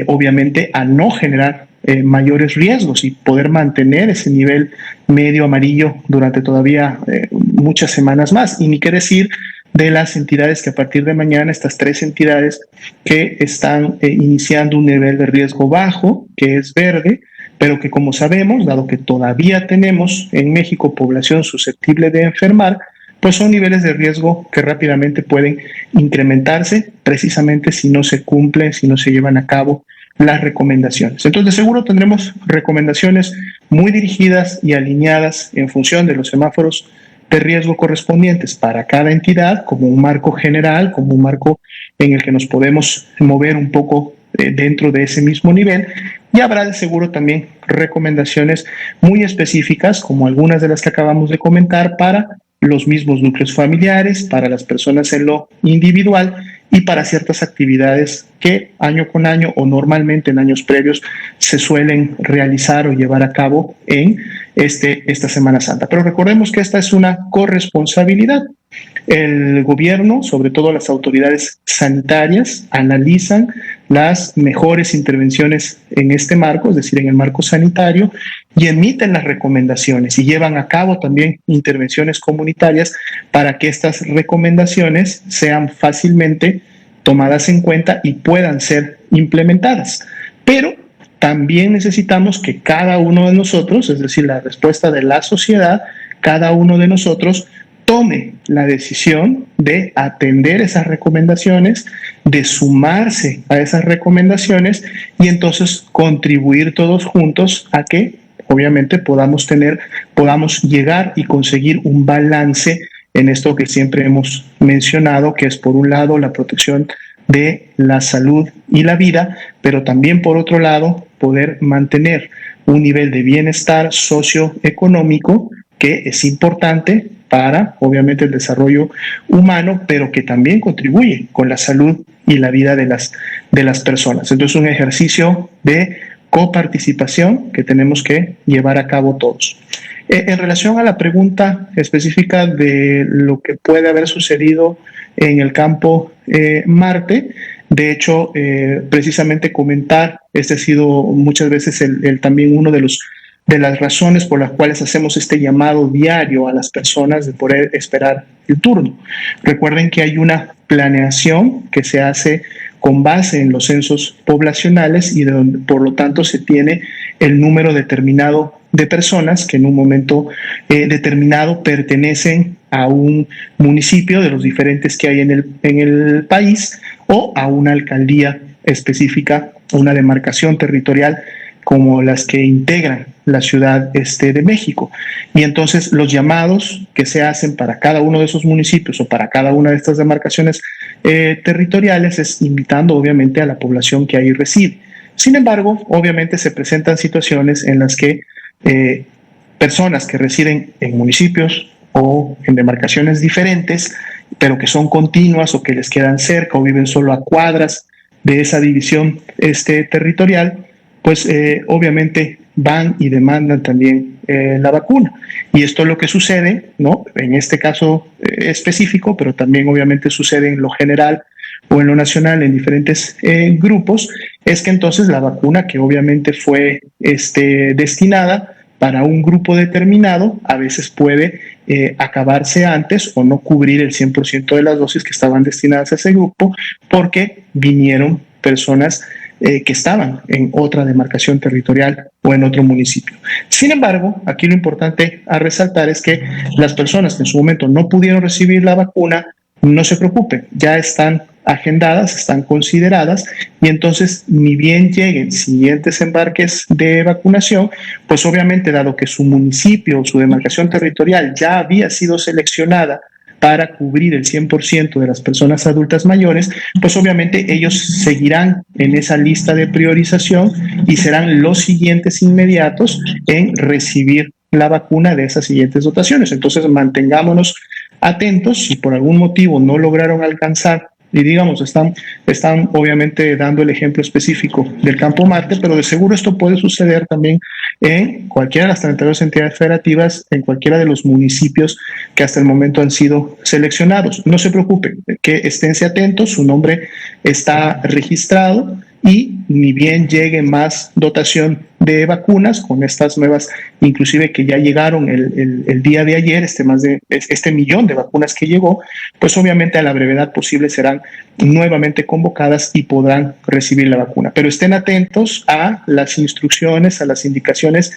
obviamente a no generar mayores riesgos y poder mantener ese nivel medio amarillo durante todavía muchas semanas más. Y ni qué decir de las entidades que a partir de mañana, estas 3 entidades que están iniciando un nivel de riesgo bajo, que es verde, pero que, como sabemos, dado que todavía tenemos en México población susceptible de enfermar, pues son niveles de riesgo que rápidamente pueden incrementarse precisamente si no se cumplen, si no se llevan a cabo las recomendaciones. Entonces, de seguro tendremos recomendaciones muy dirigidas y alineadas en función de los semáforos de riesgo correspondientes para cada entidad, como un marco general, como un marco en el que nos podemos mover un poco dentro de ese mismo nivel, y habrá de seguro también recomendaciones muy específicas, como algunas de las que acabamos de comentar, para los mismos núcleos familiares, para las personas en lo individual y para ciertas actividades que año con año o normalmente en años previos se suelen realizar o llevar a cabo en esta Semana Santa. Pero recordemos que esta es una corresponsabilidad. El gobierno, sobre todo las autoridades sanitarias, analizan las mejores intervenciones en este marco, es decir, en el marco sanitario, y emiten las recomendaciones y llevan a cabo también intervenciones comunitarias para que estas recomendaciones sean fácilmente tomadas en cuenta y puedan ser implementadas. Pero también necesitamos que cada uno de nosotros, es decir, la respuesta de la sociedad, cada uno de nosotros tome la decisión de atender esas recomendaciones, de sumarse a esas recomendaciones y entonces contribuir todos juntos a que obviamente podamos llegar y conseguir un balance en esto que siempre hemos mencionado, que es por un lado la protección de la salud y la vida, pero también por otro lado poder mantener un nivel de bienestar socioeconómico que es importante para, obviamente, el desarrollo humano, pero que también contribuye con la salud y la vida de las personas. Entonces, un ejercicio de coparticipación que tenemos que llevar a cabo todos. En relación a la pregunta específica de lo que puede haber sucedido en el campo Marte, De hecho, precisamente comentar, este ha sido muchas veces también uno de las razones por las cuales hacemos este llamado diario a las personas de poder esperar el turno. Recuerden que hay una planeación que se hace con base en los censos poblacionales y por lo tanto se tiene el número determinado de personas que en un momento determinado pertenecen a un municipio de los diferentes que hay en el país o a una alcaldía específica, una demarcación territorial como las que integran la Ciudad de México. Y entonces los llamados que se hacen para cada uno de esos municipios o para cada una de estas demarcaciones territoriales es invitando obviamente a la población que ahí reside. Sin embargo, obviamente se presentan situaciones en las que personas que residen en municipios o en demarcaciones diferentes, pero que son continuas o que les quedan cerca o viven solo a cuadras de esa división territorial, pues obviamente van y demandan también la vacuna. Y esto es lo que sucede, ¿no? En este caso específico, pero también obviamente sucede en lo general o en lo nacional en diferentes grupos, es que entonces la vacuna que obviamente fue destinada para un grupo determinado, a veces puede acabarse antes o no cubrir el 100% de las dosis que estaban destinadas a ese grupo porque vinieron personas que estaban en otra demarcación territorial o en otro municipio. Sin embargo, aquí lo importante a resaltar es que las personas que en su momento no pudieron recibir la vacuna, no se preocupen, ya están agendadas, están consideradas y entonces ni bien lleguen siguientes embarques de vacunación, pues obviamente dado que su municipio o su demarcación territorial ya había sido seleccionada para cubrir el 100% de las personas adultas mayores, pues obviamente ellos seguirán en esa lista de priorización y serán los siguientes inmediatos en recibir la vacuna de esas siguientes dotaciones. Entonces mantengámonos atentos. Si por algún motivo no lograron alcanzar y digamos, están obviamente dando el ejemplo específico del Campo Marte, pero de seguro esto puede suceder también en cualquiera de las 32 entidades federativas, en cualquiera de los municipios que hasta el momento han sido seleccionados. No se preocupen, que esténse atentos, su nombre está registrado y ni bien llegue más dotación de vacunas con estas nuevas, inclusive que ya llegaron el día de ayer, este millón de vacunas que llegó, pues obviamente a la brevedad posible serán nuevamente convocadas y podrán recibir la vacuna. Pero estén atentos a las instrucciones, a las indicaciones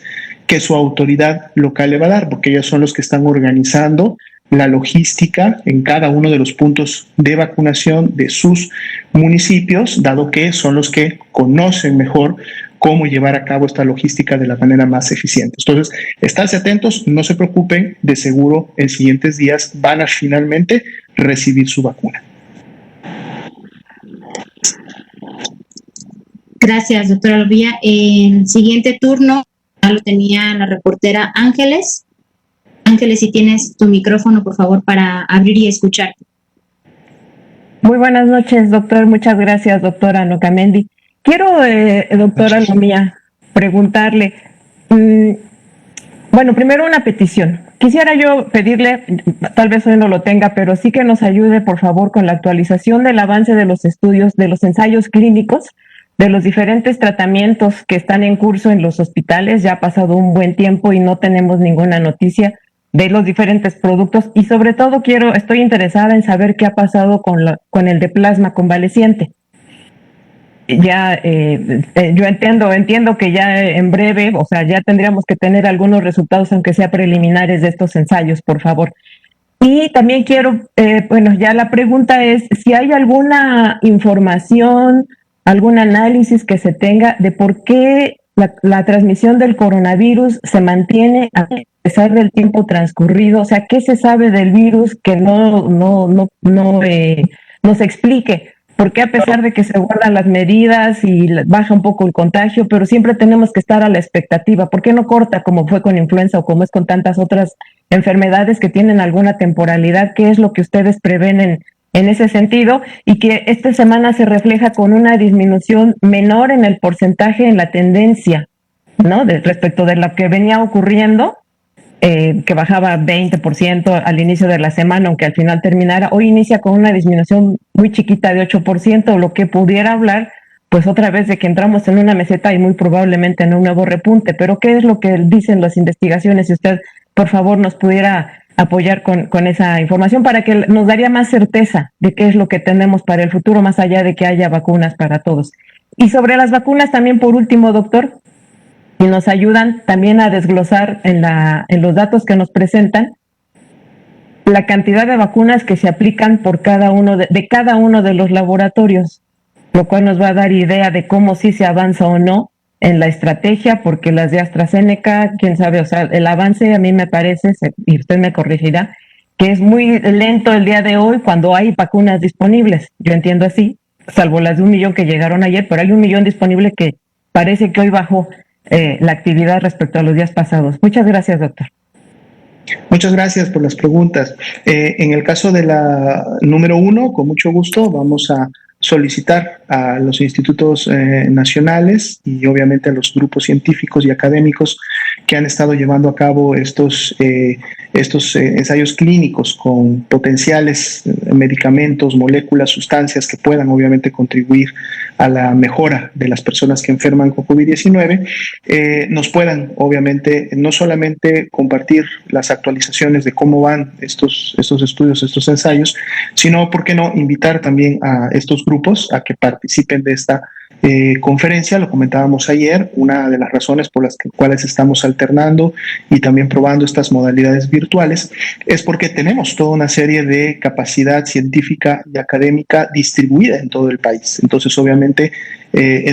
que su autoridad local le va a dar, porque ellos son los que están organizando la logística en cada uno de los puntos de vacunación de sus municipios, dado que son los que conocen mejor cómo llevar a cabo esta logística de la manera más eficiente. Entonces, estarse atentos, no se preocupen, de seguro en siguientes días van a finalmente recibir su vacuna. Gracias, doctora Lobía. En el siguiente turno lo tenía la reportera Ángeles. Ángeles, si tienes tu micrófono, por favor, para abrir y escucharte. Muy buenas noches, doctor. Muchas gracias, doctora Nocamendi. Quiero, doctora Lomía, preguntarle, bueno, primero una petición. Quisiera yo pedirle, tal vez hoy no lo tenga, pero sí que nos ayude, por favor, con la actualización del avance de los estudios, de los ensayos clínicos, de los diferentes tratamientos que están en curso en los hospitales. Ya ha pasado un buen tiempo y no tenemos ninguna noticia de los diferentes productos y sobre todo estoy interesada en saber qué ha pasado con el de plasma convaleciente. Ya yo entiendo que ya en breve, o sea, ya tendríamos que tener algunos resultados, aunque sea preliminares, de estos ensayos, por favor. Y también quiero, ya la pregunta es si hay alguna información, algún análisis que se tenga de por qué la transmisión del coronavirus se mantiene a pesar del tiempo transcurrido. O sea, ¿qué se sabe del virus que no se explique? ¿Por qué a pesar de que se guardan las medidas y baja un poco el contagio, pero siempre tenemos que estar a la expectativa? ¿Por qué no corta como fue con influenza o como es con tantas otras enfermedades que tienen alguna temporalidad? ¿Qué es lo que ustedes prevén en ese sentido? Y que esta semana se refleja con una disminución menor en el porcentaje, en la tendencia, ¿no? Respecto de lo que venía ocurriendo que bajaba 20% al inicio de la semana, aunque al final terminara. Hoy inicia con una disminución muy chiquita de 8%, lo que pudiera hablar pues otra vez de que entramos en una meseta y muy probablemente en un nuevo repunte. Pero ¿qué es lo que dicen las investigaciones? Si usted, por favor, nos pudiera apoyar con esa información para que nos daría más certeza de qué es lo que tenemos para el futuro, más allá de que haya vacunas para todos. Y sobre las vacunas también, por último, doctor, y nos ayudan también a desglosar en los datos que nos presentan la cantidad de vacunas que se aplican por cada uno de cada uno de los laboratorios, lo cual nos va a dar idea de cómo sí se avanza o no en la estrategia, porque las de AstraZeneca, quién sabe, o sea, el avance a mí me parece, y usted me corregirá, que es muy lento el día de hoy cuando hay vacunas disponibles. Yo entiendo así, salvo las de 1 millón que llegaron ayer, pero hay 1 millón disponible que parece que hoy bajó la actividad respecto a los días pasados. Muchas gracias, doctor. Muchas gracias por las preguntas. En el caso de la número 1, con mucho gusto vamos a solicitar a los institutos nacionales y obviamente a los grupos científicos y académicos que han estado llevando a cabo estos ensayos clínicos con potenciales medicamentos, moléculas, sustancias que puedan obviamente contribuir a la mejora de las personas que enferman con COVID-19, nos puedan obviamente no solamente compartir las actualizaciones de cómo van estos estudios, estos ensayos, sino, ¿por qué no?, invitar también a estos grupos a que participen de esta conferencia. Lo comentábamos ayer, una de las razones por las cuales estamos alternando y también probando estas modalidades virtuales es porque tenemos toda una serie de capacidad científica y académica distribuida en todo el país. Entonces, obviamente,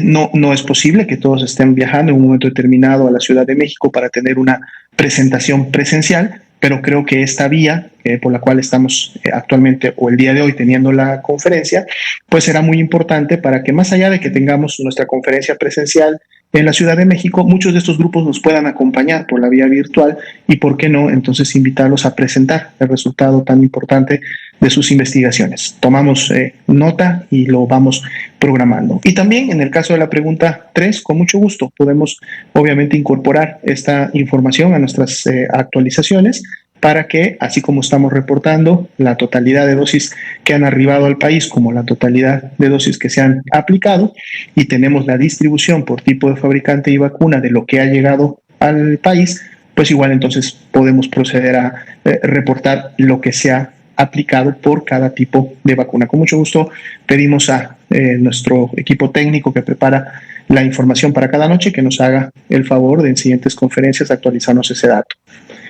no es posible que todos estén viajando en un momento determinado a la Ciudad de México para tener una presentación presencial, pero creo que esta vía por la cual estamos actualmente o el día de hoy teniendo la conferencia, pues será muy importante para que, más allá de que tengamos nuestra conferencia presencial en la Ciudad de México, muchos de estos grupos nos puedan acompañar por la vía virtual y, ¿por qué no?, entonces invitarlos a presentar el resultado tan importante de sus investigaciones. Tomamos nota y lo vamos programando. Y también en el caso de la pregunta 3, con mucho gusto podemos obviamente incorporar esta información a nuestras actualizaciones para que, así como estamos reportando la totalidad de dosis que han arribado al país como la totalidad de dosis que se han aplicado, y tenemos la distribución por tipo de fabricante y vacuna de lo que ha llegado al país, pues igual entonces podemos proceder a reportar lo que se ha aplicado por cada tipo de vacuna. Con mucho gusto pedimos a nuestro equipo técnico que prepara la información para cada noche que nos haga el favor de en siguientes conferencias actualizarnos ese dato.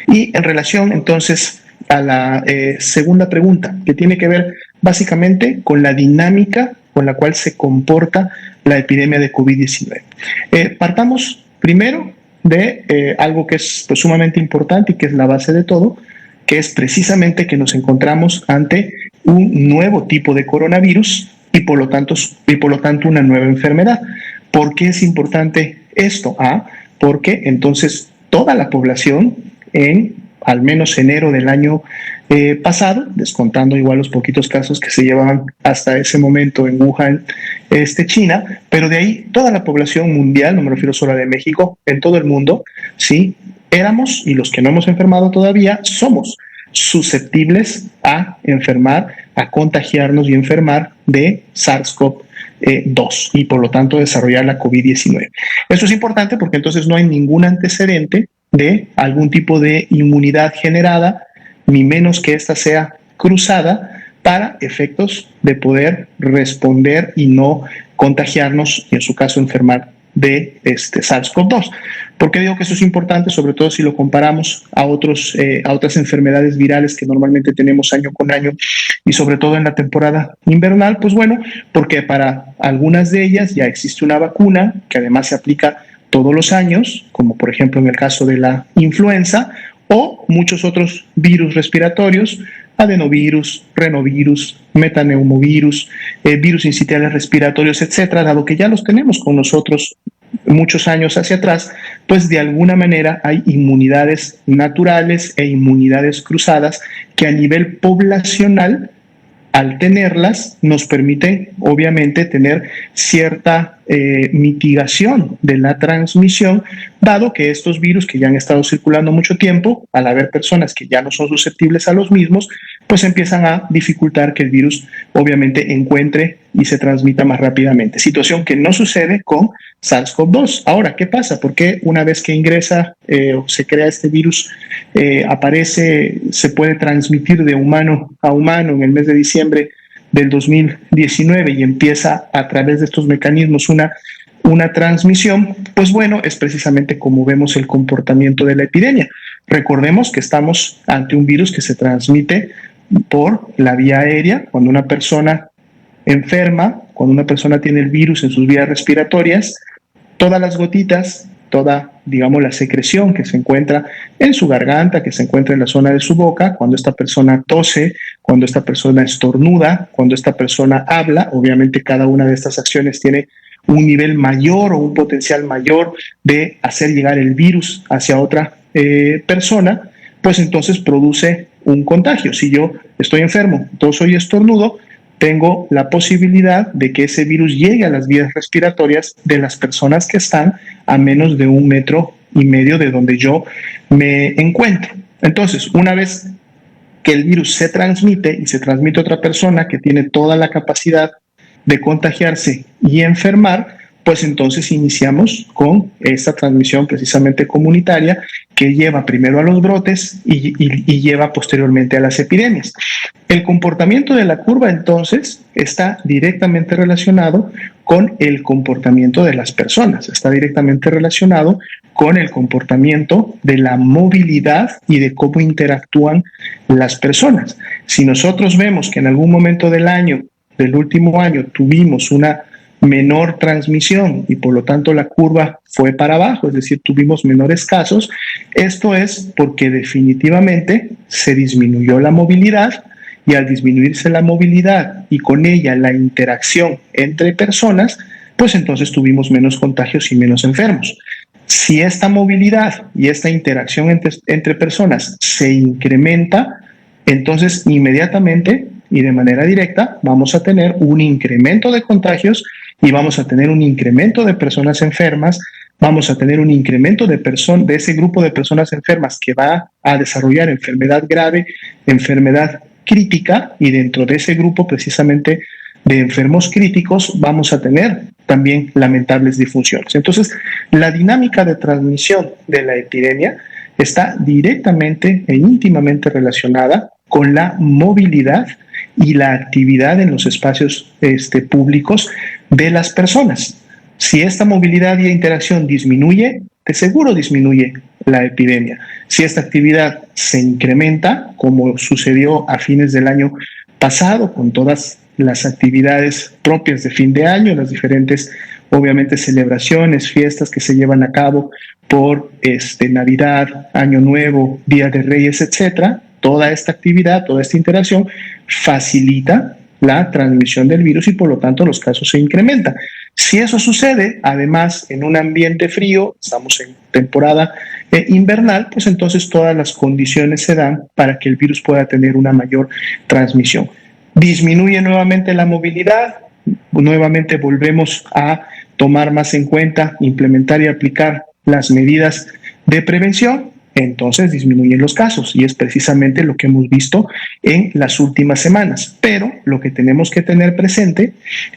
Y en relación entonces a la segunda pregunta, que tiene que ver básicamente con la dinámica con la cual se comporta la epidemia de COVID-19. Partamos primero de algo que es pues sumamente importante y que es la base de todo, que es precisamente que nos encontramos ante un nuevo tipo de coronavirus y por lo tanto una nueva enfermedad. ¿Por qué es importante esto? Porque entonces toda la población al menos enero del año pasado, descontando igual los poquitos casos que se llevaban hasta ese momento en Wuhan, China, pero de ahí toda la población mundial, no me refiero solo a de México, en todo el mundo, sí, éramos, y los que no hemos enfermado todavía, somos susceptibles a enfermar, a contagiarnos y enfermar de SARS-CoV-2 y por lo tanto desarrollar la COVID-19. Esto es importante porque entonces no hay ningún antecedente de algún tipo de inmunidad generada, ni menos que ésta sea cruzada para efectos de poder responder y no contagiarnos y en su caso enfermar de SARS-CoV-2. ¿Por qué digo que esto es importante? Sobre todo si lo comparamos a otras enfermedades virales que normalmente tenemos año con año y sobre todo en la temporada invernal. Pues bueno, porque para algunas de ellas ya existe una vacuna que además se aplica todos los años, como por ejemplo en el caso de la influenza o muchos otros virus respiratorios, adenovirus, renovirus, metaneumovirus, virus sincitiales respiratorios, etcétera, dado que ya los tenemos con nosotros muchos años hacia atrás, pues de alguna manera hay inmunidades naturales e inmunidades cruzadas que a nivel poblacional al tenerlas nos permiten obviamente tener cierta mitigación de la transmisión, dado que estos virus que ya han estado circulando mucho tiempo, al haber personas que ya no son susceptibles a los mismos, pues empiezan a dificultar que el virus obviamente encuentre y se transmita más rápidamente. Situación que no sucede con SARS-CoV-2. Ahora, ¿qué pasa? ¿Por qué una vez que ingresa o se crea este virus, aparece, se puede transmitir de humano a humano en el mes de diciembre del 2019 y empieza a través de estos mecanismos una transmisión? Pues bueno, es precisamente como vemos el comportamiento de la epidemia. Recordemos que estamos ante un virus que se transmite por la vía aérea. Cuando una persona enferma, cuando una persona tiene el virus en sus vías respiratorias, todas las gotitas, toda, digamos, la secreción que se encuentra en su garganta, que se encuentra en la zona de su boca, cuando esta persona tose, cuando esta persona estornuda, cuando esta persona habla, obviamente cada una de estas acciones tiene un nivel mayor o un potencial mayor de hacer llegar el virus hacia otra persona, pues entonces produce un contagio. Si yo estoy enfermo, toso y estornudo, tengo la posibilidad de que ese virus llegue a las vías respiratorias de las personas que están a menos de 1,5 metros de donde yo me encuentro. Entonces, una vez que el virus se transmite y se transmite a otra persona que tiene toda la capacidad de contagiarse y enfermar, pues entonces iniciamos con esta transmisión precisamente comunitaria que lleva primero a los brotes y lleva posteriormente a las epidemias. El comportamiento de la curva entonces está directamente relacionado con el comportamiento de las personas, está directamente relacionado con el comportamiento de la movilidad y de cómo interactúan las personas. Si nosotros vemos que en algún momento del último año, tuvimos una menor transmisión y por lo tanto la curva fue para abajo, es decir, tuvimos menores casos, esto es porque definitivamente se disminuyó la movilidad, y al disminuirse la movilidad y con ella la interacción entre personas, pues entonces tuvimos menos contagios y menos enfermos. Si esta movilidad y esta interacción entre personas se incrementa, entonces inmediatamente y de manera directa vamos a tener un incremento de contagios y vamos a tener un incremento de personas enfermas, vamos a tener un incremento de ese grupo de personas enfermas que va a desarrollar enfermedad grave, enfermedad crítica, y dentro de ese grupo precisamente de enfermos críticos vamos a tener también lamentables disfunciones. Entonces, la dinámica de transmisión de la epidemia está directamente e íntimamente relacionada con la movilidad y la actividad en los espacios públicos de las personas. Si esta movilidad y interacción disminuye, de seguro disminuye la epidemia. Si esta actividad se incrementa, como sucedió a fines del año pasado, con todas las actividades propias de fin de año, las diferentes, obviamente, celebraciones, fiestas que se llevan a cabo por Navidad, Año Nuevo, Día de Reyes, etcétera, toda esta actividad, toda esta interacción facilita la transmisión del virus y por lo tanto los casos se incrementan. Si eso sucede, además, en un ambiente frío, estamos en temporada invernal, pues entonces todas las condiciones se dan para que el virus pueda tener una mayor transmisión. Disminuye nuevamente la movilidad, nuevamente volvemos a tomar más en cuenta, implementar y aplicar las medidas de prevención, entonces disminuyen los casos y es precisamente lo que hemos visto en las últimas semanas. Pero lo que tenemos que tener presente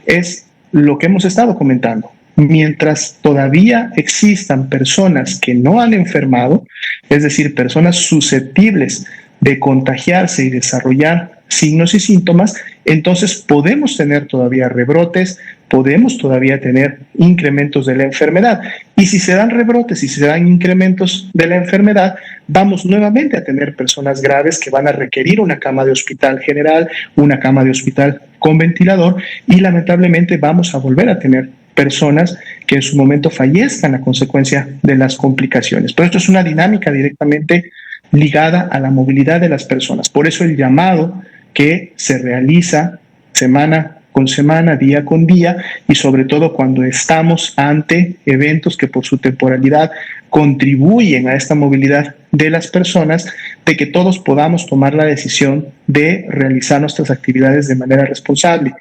es lo que hemos estado comentando. Mientras todavía existan personas que no han enfermado, es decir, personas susceptibles de contagiarse y desarrollar signos y síntomas, entonces podemos tener todavía rebrotes, podemos todavía tener incrementos de la enfermedad. Y si se dan rebrotes y se dan incrementos de la enfermedad, vamos nuevamente a tener personas graves que van a requerir una cama de hospital general, una cama de hospital con ventilador y lamentablemente vamos a volver a tener personas que en su momento fallezcan a consecuencia de las complicaciones. Pero esto es una dinámica directamente ligada a la movilidad de las personas. Por eso el llamado que se realiza semana con semana, día con día, y sobre todo cuando estamos ante eventos que por su temporalidad contribuyen a esta movilidad de las personas, de que todos podamos tomar la decisión de realizar nuestras actividades de manera responsable,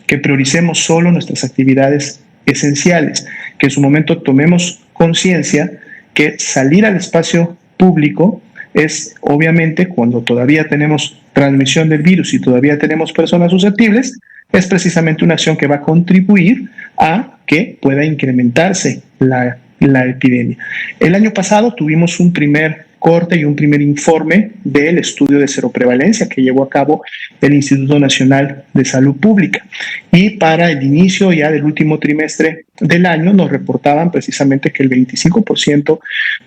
que prioricemos solo nuestras actividades esenciales, que en su momento tomemos conciencia que salir al espacio público es obviamente cuando todavía tenemos transmisión del virus y todavía tenemos personas susceptibles, es precisamente una acción que va a contribuir a que pueda incrementarse la epidemia. El año pasado tuvimos un primer corte y un primer informe del estudio de seroprevalencia que llevó a cabo el Instituto Nacional de Salud Pública. Y para el inicio ya del último trimestre del año nos reportaban precisamente que el 25%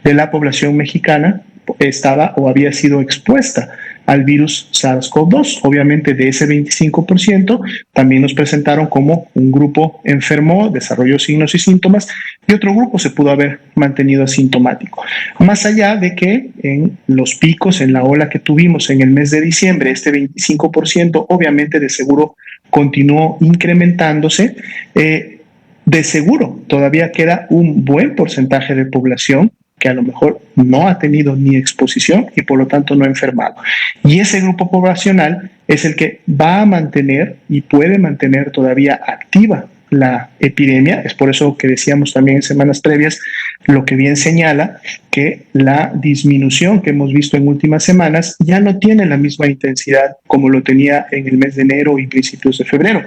de la población mexicana estaba o había sido expuesta al virus SARS-CoV-2. Obviamente de ese 25% también nos presentaron como un grupo enfermó, desarrolló signos y síntomas, y otro grupo se pudo haber mantenido asintomático. Más allá de que en los picos, en la ola que tuvimos en el mes de diciembre, este 25% obviamente de seguro continuó incrementándose, de seguro todavía queda un buen porcentaje de población que a lo mejor no ha tenido ni exposición y por lo tanto no ha enfermado. Y ese grupo poblacional es el que va a mantener y puede mantener todavía activa la epidemia. Es por eso que decíamos también en semanas previas lo que bien señala que la disminución que hemos visto en últimas semanas ya no tiene la misma intensidad como lo tenía en el mes de enero y principios de febrero.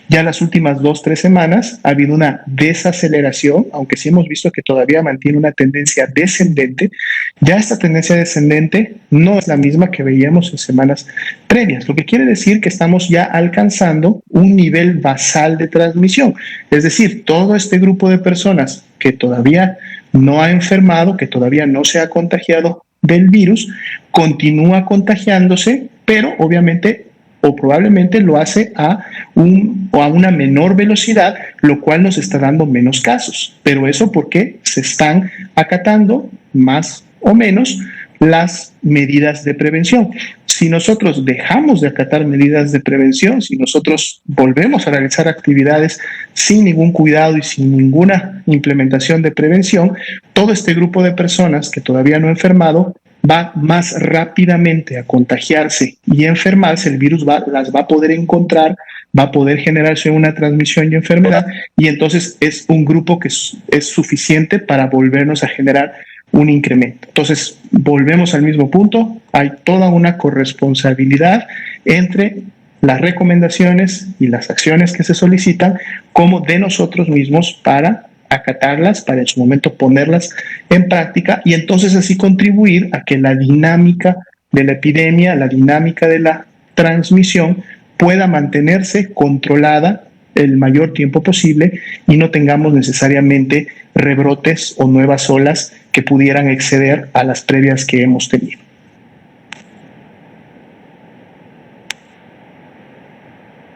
Ya las últimas 2-3 semanas ha habido una desaceleración, aunque sí hemos visto que todavía mantiene una tendencia descendente. Ya esta tendencia descendente no es la misma que veíamos en semanas previas, lo que quiere decir que estamos ya alcanzando un nivel basal de transmisión. Es decir, todo este grupo de personas que todavía no ha enfermado, que todavía no se ha contagiado del virus, continúa contagiándose, pero obviamente o probablemente lo hace a una menor velocidad, lo cual nos está dando menos casos. Pero eso porque se están acatando más o menos las medidas de prevención. Si nosotros dejamos de acatar medidas de prevención, si nosotros volvemos a realizar actividades sin ningún cuidado y sin ninguna implementación de prevención, todo este grupo de personas que todavía no ha enfermado va más rápidamente a contagiarse y enfermarse. El virus las va a poder encontrar, va a poder generarse una transmisión y enfermedad, y entonces es un grupo que es suficiente para volvernos a generar un incremento. Entonces, volvemos al mismo punto, hay toda una corresponsabilidad entre las recomendaciones y las acciones que se solicitan, como de nosotros mismos para acatarlas, para en su momento ponerlas en práctica y entonces así contribuir a que la dinámica de la epidemia, la dinámica de la transmisión pueda mantenerse controlada el mayor tiempo posible y no tengamos necesariamente rebrotes o nuevas olas que pudieran exceder a las previas que hemos tenido.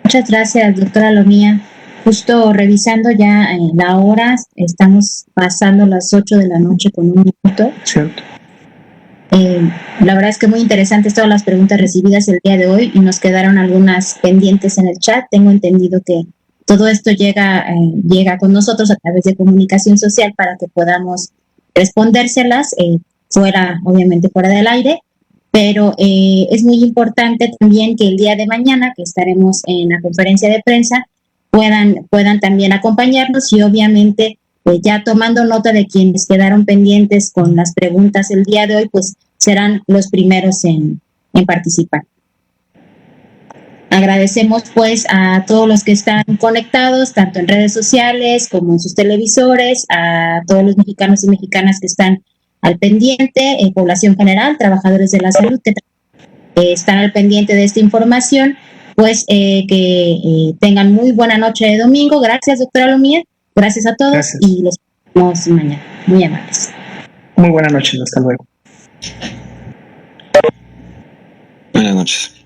Muchas gracias, doctora Lomía. Justo revisando ya la hora, estamos pasando las 8 de la noche con 1 minuto. Cierto. La verdad es que muy interesantes todas las preguntas recibidas el día de hoy y nos quedaron algunas pendientes en el chat. Tengo entendido que todo esto llega con nosotros a través de comunicación social para que podamos respondérselas obviamente fuera del aire, pero es muy importante también que el día de mañana, que estaremos en la conferencia de prensa, puedan también acompañarnos y obviamente ya tomando nota de quienes quedaron pendientes con las preguntas el día de hoy, pues serán los primeros en participar. Agradecemos pues a todos los que están conectados, tanto en redes sociales como en sus televisores, a todos los mexicanos y mexicanas que están al pendiente, población general, trabajadores de la salud que están al pendiente de esta información, pues que tengan muy buena noche de domingo. Gracias, doctora Lomía, gracias a todos. Gracias. Y los vemos mañana. Muy amables. Muy buenas noches, hasta luego. Buenas noches.